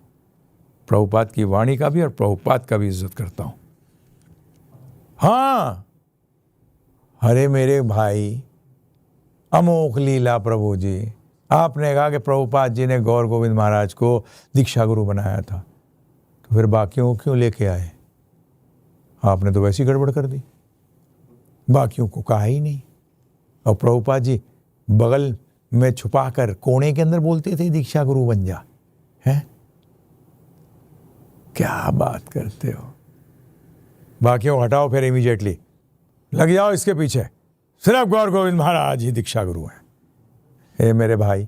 [SPEAKER 2] प्रभुपाद की वाणी का भी और प्रभुपाद का भी इज्जत करता हूं। हाँ, अरे मेरे भाई, अमोघ लीला प्रभु जी। आपने कहा कि प्रभुपाद जी ने गौर गोविंद महाराज को दीक्षा गुरु बनाया था, तो फिर बाकियों को क्यों लेके आए? आपने तो वैसी गड़बड़ कर दी, बाकियों को कहा ही नहीं। और प्रभुपाद जी बगल में छुपाकर कोने के अंदर बोलते थे दीक्षा गुरु बन जा। हैं? क्या बात करते हो? बाकियों को हटाओ, फिर इमीडिएटली लग जाओ इसके पीछे, सिर्फ गौर गोविंद महाराज ही दीक्षा गुरु हैं। हे मेरे भाई,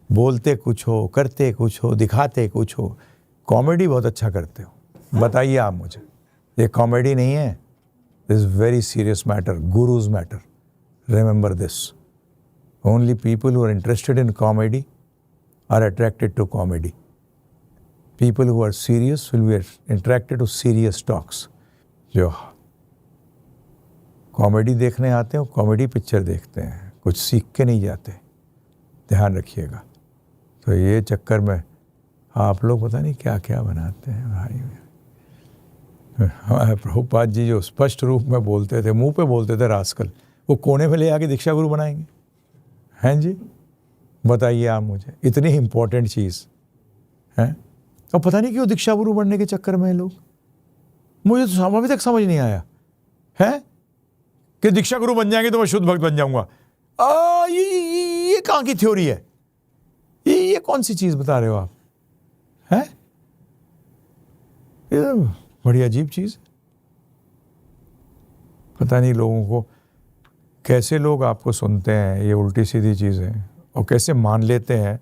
[SPEAKER 2] बोलते कुछ हो, करते कुछ हो, दिखाते कुछ हो। कॉमेडी बहुत अच्छा करते हो, बताइए आप मुझे। ये कॉमेडी नहीं है, this very serious matter, guru's matter, Remember this. Only people who are interested in comedy are attracted to comedy. People who are serious will be attracted to serious talks. जो कॉमेडी देखने आते हैं वो कॉमेडी पिक्चर देखते हैं, कुछ सीख के नहीं जाते, ध्यान रखिएगा। तो ये चक्कर में आप लोग पता नहीं क्या क्या बनाते हैं भाई। हमारे प्रभुपाद जी जो स्पष्ट रूप में बोलते थे, मुंह पे बोलते थे रास्कल, वो कोने में ले आके दीक्षा गुरु बनाएंगे? हैं जी, बताइए आप मुझे, इतनी इम्पोर्टेंट चीज़ है और पता नहीं क्यों दीक्षा गुरु बनने के चक्कर में लोग, मुझे तो अभी तक समझ नहीं आया है कि दीक्षा गुरु बन जाएंगे तो मैं शुद्ध भक्त बन जाऊंगा। ये कहाँ की थ्योरी है? ये कौन सी चीज़ बता रहे हो आप? हैं? ये तो बड़ी अजीब चीज़। पता नहीं लोगों को कैसे लोग आपको सुनते हैं, ये उल्टी सीधी चीज़ें, और कैसे मान लेते हैं,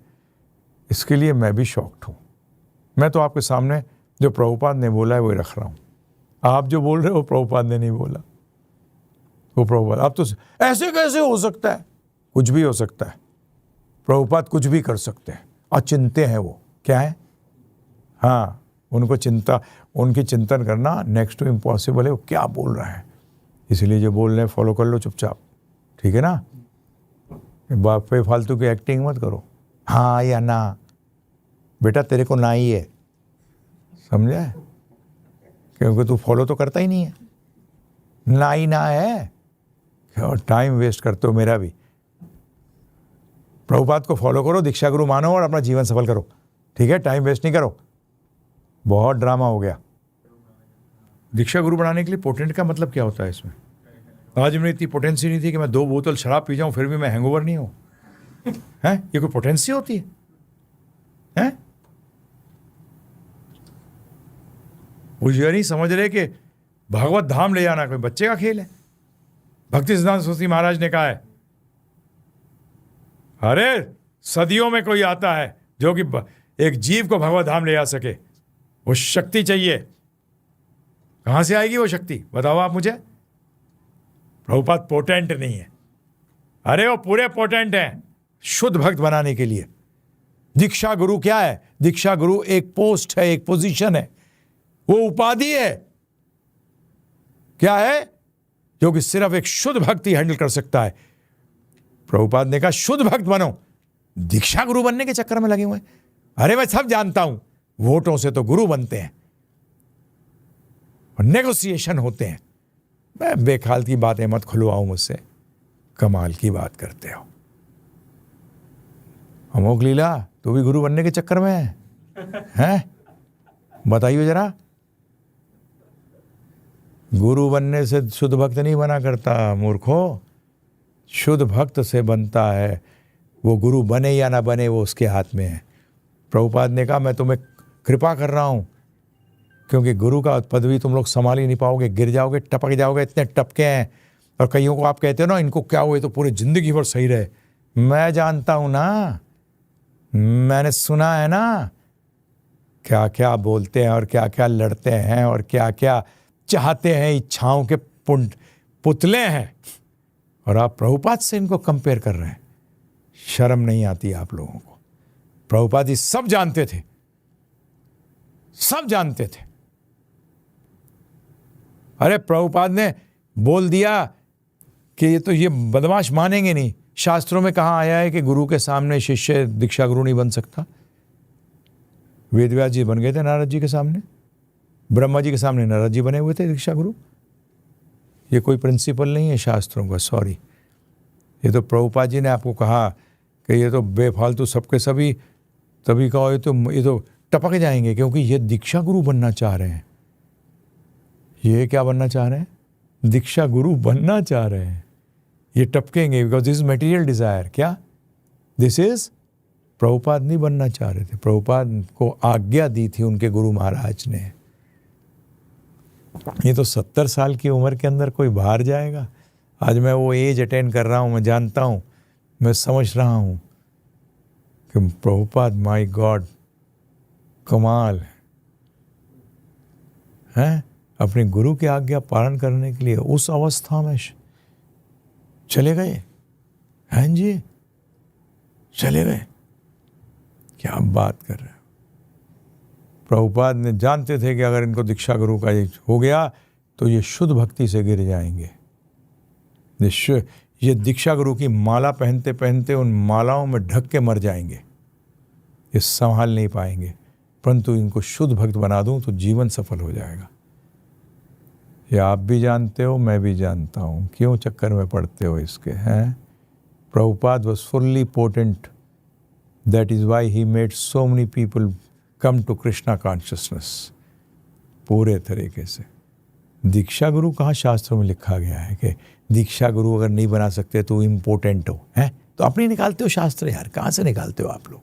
[SPEAKER 2] इसके लिए मैं भी शॉक्ड हूँ। मैं तो आपके सामने जो प्रभुपाद ने बोला है वही रख रहा हूँ। आप जो बोल रहे हो प्रभुपाद ने नहीं बोला, वो प्रभुपाद। आप तो ऐसे कैसे हो सकता है? कुछ भी हो सकता है, प्रभुपाद कुछ भी कर सकते हैं। अचिंत्य है वो, क्या है? हाँ, उनको चिंता, उनकी चिंतन करना नेक्स्ट टू इम्पॉसिबल है। वो क्या बोल रहा है, इसलिए जो बोल रहे हैं फॉलो कर लो चुपचाप, ठीक है ना? बाप पे फालतू की एक्टिंग मत करो, हाँ या ना। बेटा तेरे को ना ही है, समझा है? क्योंकि तू फॉलो तो करता ही नहीं है, ना ही ना है। और टाइम वेस्ट करते हो मेरा भी। प्रभुपाद को फॉलो करो, दीक्षा गुरु मानो और अपना जीवन सफल करो, ठीक है? टाइम वेस्ट नहीं करो। बहुत ड्रामा हो गया। दीक्षा गुरु बनाने के लिए पोटेंट का मतलब क्या होता है इसमें? आज मेरी इतनी पोटेंसी नहीं थी कि मैं 2 बोतल शराब पी जाऊं फिर भी मैं हैंगओवर नहीं हूं, हैं? ये कोई पोटेंसी होती है? हैं? वो ये नहीं समझ रहे कि भागवत धाम ले जाना कोई बच्चे का खेल है। भक्ति सिद्धांत सरस्वती महाराज ने कहा है, अरे सदियों में कोई आता है जो कि एक जीव को भगवत धाम ले जा सके, वो शक्ति चाहिए। कहां से आएगी वो शक्ति, बताओ आप मुझे? प्रभुपाद पोटेंट नहीं है, अरे वो पूरे पोटेंट हैं शुद्ध भक्त बनाने के लिए। दीक्षा गुरु क्या है? दीक्षा गुरु एक पोस्ट है, एक पोजीशन है, वो उपाधि है। क्या है? जो कि सिर्फ एक शुद्ध भक्त ही हैंडल कर सकता है। प्रभुपाद ने कहा शुद्ध भक्त बनो, दीक्षा गुरु बनने के चक्कर में लगे हुए हैं। अरे मैं सब जानता हूं, वोटों से तो गुरु बनते हैं और नेगोशिएशन होते हैं। मैं बेखाल की बातें मत खुलवाओ मुझसे, कमाल की बात करते हो। अमोक लीला, तू भी गुरु बनने के चक्कर में है, हैं? बताइए जरा। गुरु बनने से शुद्ध भक्त नहीं बना करता मूर्खो, शुद्ध भक्त से बनता है। वो गुरु बने या ना बने वो उसके हाथ में है। प्रभुपाद ने कहा मैं तुम्हें कृपा कर रहा हूं, क्योंकि गुरु का पदवी तुम लोग संभाल ही नहीं पाओगे, गिर जाओगे, टपक जाओगे। इतने टपके हैं, और कईयों को आप कहते हो ना इनको क्या हुए तो पूरी जिंदगी भर सही रहे। मैं जानता हूं ना, मैंने सुना है ना क्या क्या बोलते हैं और क्या क्या लड़ते हैं और क्या क्या चाहते हैं, इच्छाओं के पुतले हैं, और आप प्रभुपाद से इनको कंपेयर कर रहे हैं। शर्म नहीं आती आप लोगों को? प्रभुपाद जी सब जानते थे, सब जानते थे। अरे प्रभुपाद ने बोल दिया कि ये बदमाश मानेंगे नहीं। शास्त्रों में कहाँ आया है कि गुरु के सामने शिष्य दीक्षा गुरु नहीं बन सकता? वेदव्यास जी बन गए थे नारद जी के सामने, ब्रह्मा जी के सामने नारद जी बने हुए थे दीक्षा गुरु। ये कोई प्रिंसिपल नहीं है शास्त्रों का, सॉरी। ये तो प्रभुपाद जी ने आपको कहा कि ये तो बेफालतू सबके सभी तभी कहो ये तो टपक जाएंगे, क्योंकि ये दीक्षा गुरु बनना चाह रहे हैं। ये क्या बनना चाह रहे हैं? दीक्षा गुरु बनना चाह रहे हैं। ये टपकेंगे because this is material desire. क्या दिस इज? प्रभुपाद नहीं बनना चाह रहे थे, प्रभुपाद को आज्ञा दी थी उनके गुरु महाराज ने। ये तो 70 साल की उम्र के अंदर कोई बाहर जाएगा? आज मैं वो एज अटेंड कर रहा हूँ, मैं जानता हूँ, मैं समझ रहा हूँ कि प्रभुपाद माय गॉड कमाल है। अपने गुरु की आज्ञा पालन करने के लिए उस अवस्था में चले गए। हैं जी, चले गए। क्या बात कर रहे हो। प्रभुपाद ने जानते थे कि अगर इनको दीक्षा गुरु का ये हो गया तो ये शुद्ध भक्ति से गिर जाएंगे। ये दीक्षा गुरु की माला पहनते पहनते उन मालाओं में ढक के मर जाएंगे, ये संभाल नहीं पाएंगे। परंतु इनको शुद्ध भक्त बना दूं तो जीवन सफल हो जाएगा। ये आप भी जानते हो, मैं भी जानता हूं। क्यों चक्कर में पड़ते हो इसके, हैं? Prabhupada was fully potent. That is why he made so many people come to Krishna consciousness. पूरे तरीके से। दीक्षा गुरु कहाँ शास्त्रों में लिखा गया है कि दीक्षा गुरु अगर नहीं बना सकते तो इम्पोर्टेंट हो, हैं? तो अपनी निकालते हो शास्त्र यार, कहाँ से निकालते हो आप लोग,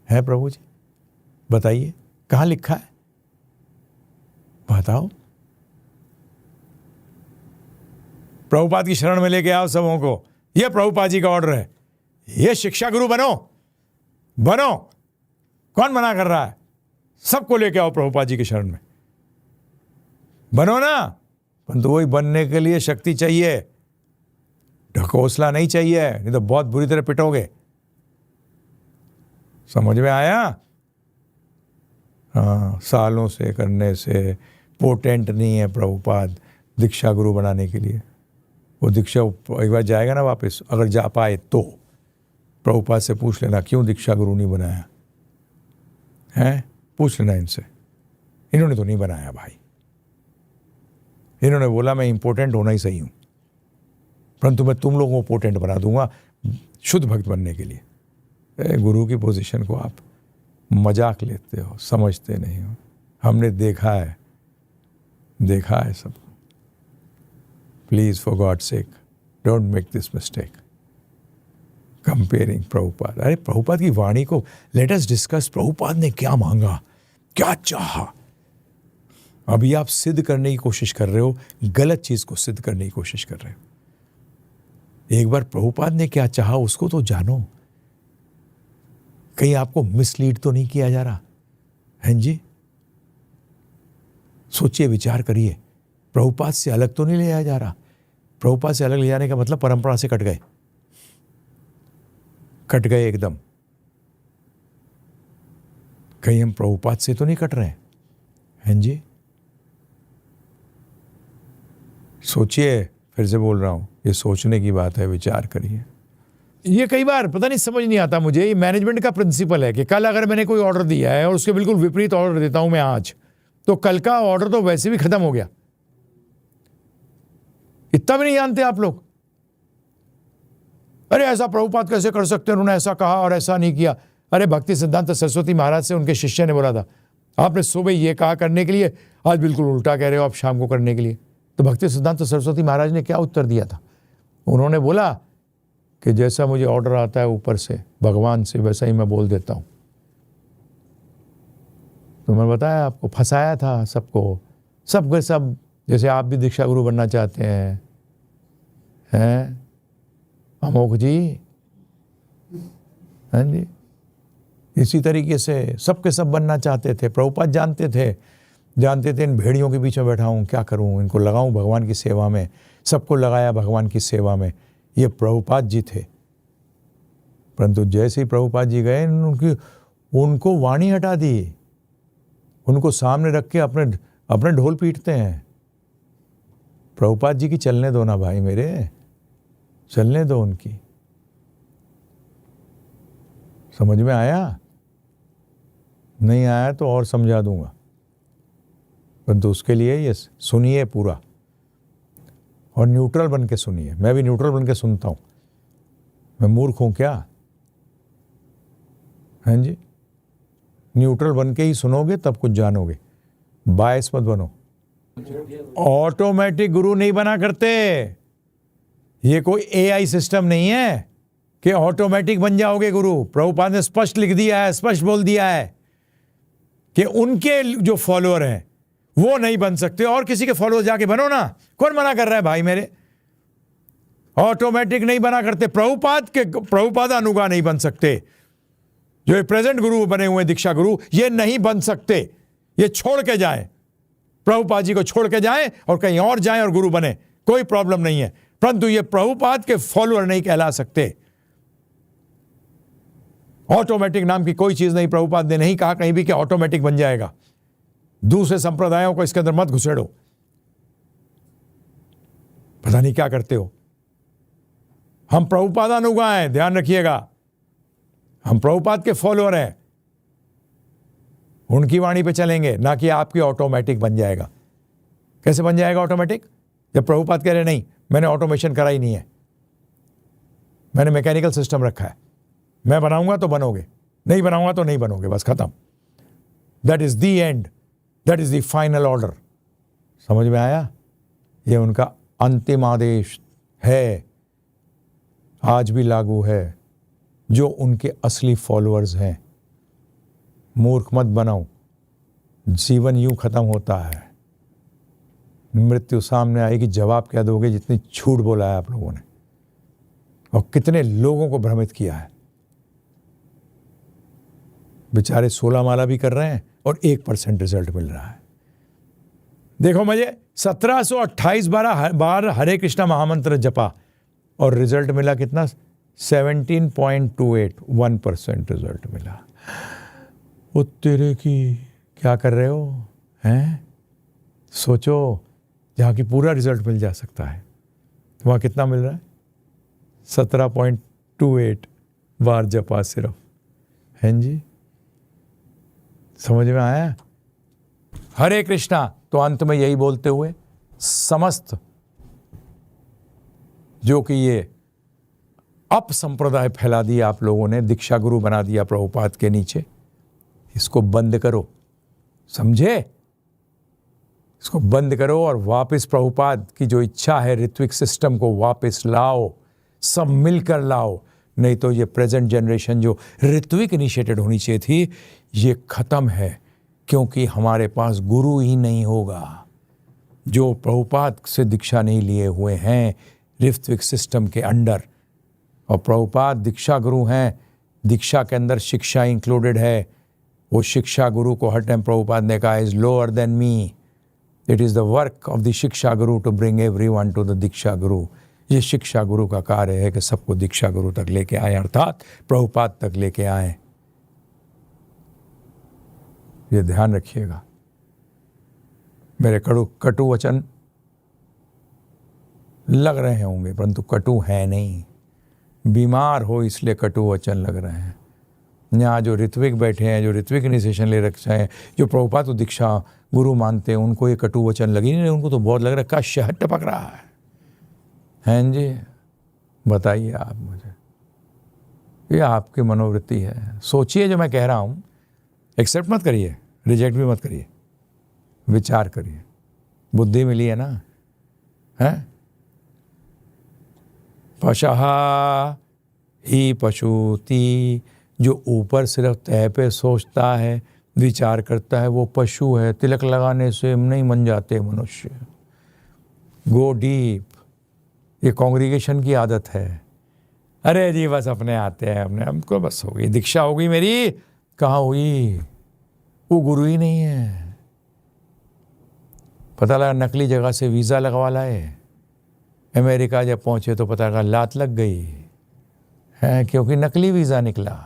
[SPEAKER 2] हैं प्रभु जी? बताइए कहाँ लिखा है, बताओ। प्रभुपाद की शरण में लेके आओ सबों को, ये प्रभुपाद जी का ऑर्डर है, ये शिक्षा गुरु बनो, बनो। कौन मना कर रहा है? सबको लेके आओ प्रभुपाद जी की शरण में, बनो ना। परंतु वही बनने के लिए शक्ति चाहिए, ढकोसला नहीं चाहिए, नहीं तो बहुत बुरी तरह पिटोगे। समझ में आया? हाँ, सालों से करने से पोटेंट नहीं है प्रभुपाद दीक्षा गुरु बनाने के लिए। वो दीक्षा एक बार जाएगा ना वापस, अगर जा पाए तो प्रभुपाद से पूछ लेना क्यों दीक्षा गुरु नहीं बनाया है, पूछ लेना इनसे। इन्होंने तो नहीं बनाया भाई, इन्होंने बोला मैं इंपॉर्टेंट होना ही सही हूं, परंतु मैं तुम लोगों को पोटेंट बना दूंगा शुद्ध भक्त बनने के लिए। गुरु की पोजीशन को आप मजाक लेते हो, समझते नहीं हो। हमने देखा है सब। Please for God sake don't make this mistake comparing Prabhupada. अरे प्रभुपाद की वाणी को लेट अस डिस्कस। प्रभुपाद ने क्या मांगा, क्या चाहा। अभी आप सिद्ध करने की कोशिश कर रहे हो, गलत चीज को सिद्ध करने की कोशिश कर रहे हो। एक बार प्रभुपाद ने क्या चाहा उसको तो जानो। कहीं आपको मिसलीड तो नहीं किया जा रहा है जी? सोचिए, विचार करिए। प्रभुपाद से अलग तो नहीं ले जाया जा रहा। प्रभुपाद से अलग ले जाने का मतलब परंपरा से कट गए एकदम। कहीं हम प्रभुपाद से तो नहीं कट रहे हैं जी? सोचिए, फिर से बोल रहा हूं, ये सोचने की बात है, विचार करिए। ये कई बार पता नहीं समझ नहीं आता मुझे। ये मैनेजमेंट का प्रिंसिपल है कि कल अगर मैंने कोई ऑर्डर दिया है और उसके बिल्कुल विपरीत ऑर्डर देता हूं मैं आज, तो कल का ऑर्डर तो वैसे भी खत्म हो गया। इतना भी नहीं जानते आप लोग। अरे ऐसा प्रभुपाद कैसे कर सकते हैं, उन्होंने ऐसा कहा और ऐसा नहीं किया। अरे भक्ति सिद्धांत सरस्वती महाराज से उनके शिष्य ने बोला था, आपने सुबह ये कहा करने के लिए, आज बिल्कुल उल्टा कह रहे हो आप शाम को करने के लिए। तो भक्ति सिद्धांत सरस्वती महाराज ने क्या उत्तर दिया था? उन्होंने बोला कि जैसा मुझे ऑर्डर आता है ऊपर से भगवान से, वैसा ही मैं बोल देता हूं। तो मैं बताया आपको, फंसाया था सबको, सब जैसे आप भी दीक्षा गुरु बनना चाहते हैं अमोघ जी, हैं जी? इसी तरीके से सबके सब बनना चाहते थे। प्रभुपाद जानते थे इन भेड़ियों के बीच में बैठा हूँ, क्या करूँ, इनको लगाऊं भगवान की सेवा में। सबको लगाया भगवान की सेवा में। ये प्रभुपाद जी थे। परंतु जैसे ही प्रभुपाद जी गए, उनको वाणी हटा दी, उनको सामने रख के अपने ढोल पीटते हैं। प्रभुपाद जी की चलने दो ना भाई मेरे, चलने दो उनकी। समझ में आया? नहीं आया तो और समझा दूंगा, परंतु उसके लिए ये सुनिए पूरा, और न्यूट्रल बन के सुनिए। मैं भी न्यूट्रल बन के सुनता हूं। मैं मूर्ख हूं क्या? हैं जी? न्यूट्रल बन के ही सुनोगे तब कुछ जानोगे। बायस मत बनो। ऑटोमेटिक गुरु नहीं बना करते। ये कोई एआई सिस्टम नहीं है कि ऑटोमेटिक बन जाओगे गुरु। प्रभुपाद ने स्पष्ट लिख दिया है, स्पष्ट बोल दिया है कि उनके जो फॉलोअर हैं वो नहीं बन सकते, और किसी के फॉलोअर जाके बनो ना। कौन मना कर रहा है भाई मेरे? ऑटोमेटिक नहीं बना करते। प्रभुपाद अनुगा नहीं बन सकते। जो प्रेजेंट गुरु बने हुए दीक्षा गुरु, ये नहीं बन सकते। ये छोड़ के जाएं, प्रभुपाद जी को छोड़ के जाएं और कहीं और जाएं और गुरु बने, कोई प्रॉब्लम नहीं है। परंतु ये प्रभुपाद के फॉलोअर नहीं कहला सकते। ऑटोमेटिक नाम की कोई चीज नहीं, प्रभुपाद ने नहीं कहा कहीं भी कि ऑटोमेटिक बन जाएगा। दूसरे संप्रदायों को इसके अंदर मत घुसेड़ो, पता नहीं क्या करते हो। हम प्रभुपादानुगा हैं, ध्यान रखिएगा, हम प्रभुपाद के फॉलोअर हैं, उनकी वाणी पे चलेंगे, ना कि आपकी ऑटोमेटिक बन जाएगा। कैसे बन जाएगा ऑटोमेटिक? जब प्रभुपाद कह रहे नहीं मैंने ऑटोमेशन करा ही नहीं है, मैंने मैकेनिकल सिस्टम रखा है, मैं बनाऊंगा तो बनोगे, नहीं बनाऊंगा तो नहीं बनोगे, बस खत्म। That is the end, that is the final order. समझ में आया? ये उनका अंतिम आदेश है, आज भी लागू है। जो उनके असली फॉलोअर्स हैं, मूर्ख मत बनाओ, जीवन यूं खत्म होता है, मृत्यु सामने आएगी, जवाब क्या दोगे? जितनी झूठ बोला है आप लोगों ने और कितने लोगों को भ्रमित किया है। बेचारे 16 माला भी कर रहे हैं और 1% रिजल्ट मिल रहा है। देखो मुझे 1728 बार हरे कृष्णा महामंत्र जपा और रिजल्ट मिला कितना? 17.28, 1% रिजल्ट मिला। वो तेरे की क्या कर रहे हो हैं? सोचो, जहाँ की पूरा रिजल्ट मिल जा सकता है, तो वहाँ कितना मिल रहा है? 17.28 बार जपा सिर्फ, हैं जी? समझ में आया? हरे कृष्णा। तो अंत में यही बोलते हुए समस्त जो कि ये अपसंप्रदाय फैला दिया आप लोगों ने, दीक्षा गुरु बना दिया प्रभुपाद के नीचे, इसको बंद करो, समझे? इसको बंद करो और वापस प्रभुपाद की जो इच्छा है ऋत्विक सिस्टम को वापस लाओ, सब मिलकर लाओ। नहीं तो ये प्रेजेंट जनरेशन जो ऋत्विक इनिशिएटेड होनी चाहिए थी, ये खत्म है, क्योंकि हमारे पास गुरु ही नहीं होगा। जो प्रभुपाद से दीक्षा नहीं लिए हुए हैं ऋत्विक सिस्टम के अंडर, और प्रभुपाद दीक्षा गुरु हैं, दीक्षा के अंदर शिक्षा इंक्लूडेड है, वो शिक्षा गुरु को हर टाइम प्रभुपाद ने कहा is lower than me, it is the work of the shiksha guru to bring everyone to the diksha guru. ये शिक्षा गुरु का कार्य है कि सबको दीक्षा गुरु तक लेके आए, अर्थात प्रभुपाद तक लेके आए। ये ध्यान रखिएगा। मेरे कटु वचन लग रहे होंगे, परंतु कटु है नहीं, बीमार हो इसलिए कटु वचन लग रहे हैं। यहाँ जो ऋत्विक बैठे हैं, जो ऋत्विक इनिशिएशन ले रखे हैं, जो प्रभुपाद को दीक्षा गुरु मानते हैं, उनको ये कटु वचन लगी नहीं, उनको तो बहुत लग रहा है का शहद टपक रहा है। हैं जी? बताइए आप मुझे, ये आपकी मनोवृत्ति है। सोचिए जो मैं कह रहा हूँ, एक्सेप्ट मत करिए, रिजेक्ट भी मत करिए, विचार करिए। बुद्धि मिली है ना? हैं? पशहा ही पशुति, जो ऊपर सिर्फ तह पे सोचता है, विचार करता है, वो पशु है। तिलक लगाने से नहीं बन जाते मनुष्य। गो डीप, ये कांग्रीगेशन की आदत है। अरे जी बस अपने आते हैं, अपने हमको बस हो गई, दीक्षा हो गई मेरी। कहाँ हुई? वो गुरु ही नहीं है। पता लगा नकली जगह से वीज़ा लगवा लाए, अमेरिका जब पहुंचे तो पता लगा लात लग गई है, क्योंकि नकली वीज़ा निकला।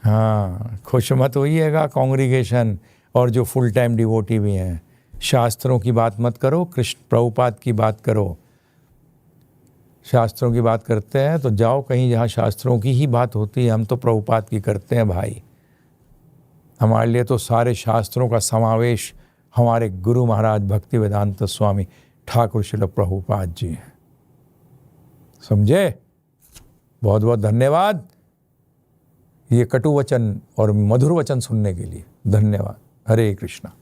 [SPEAKER 2] हाँ, खुश मत होइएगा कांग्रीगेशन और जो फुल टाइम डिवोटी भी हैं। शास्त्रों की बात मत करो, कृष्ण प्रभुपाद की बात करो। शास्त्रों की बात करते हैं तो जाओ कहीं जहाँ शास्त्रों की ही बात होती है। हम तो प्रभुपाद की करते हैं भाई। हमारे लिए तो सारे शास्त्रों का समावेश हमारे गुरु महाराज भक्ति वेदांत स्वामी ठाकुर श्रील प्रभुपाद जी हैं। समझे? बहुत बहुत धन्यवाद ये कटु वचन और मधुर वचन सुनने के लिए। धन्यवाद। हरे कृष्णा।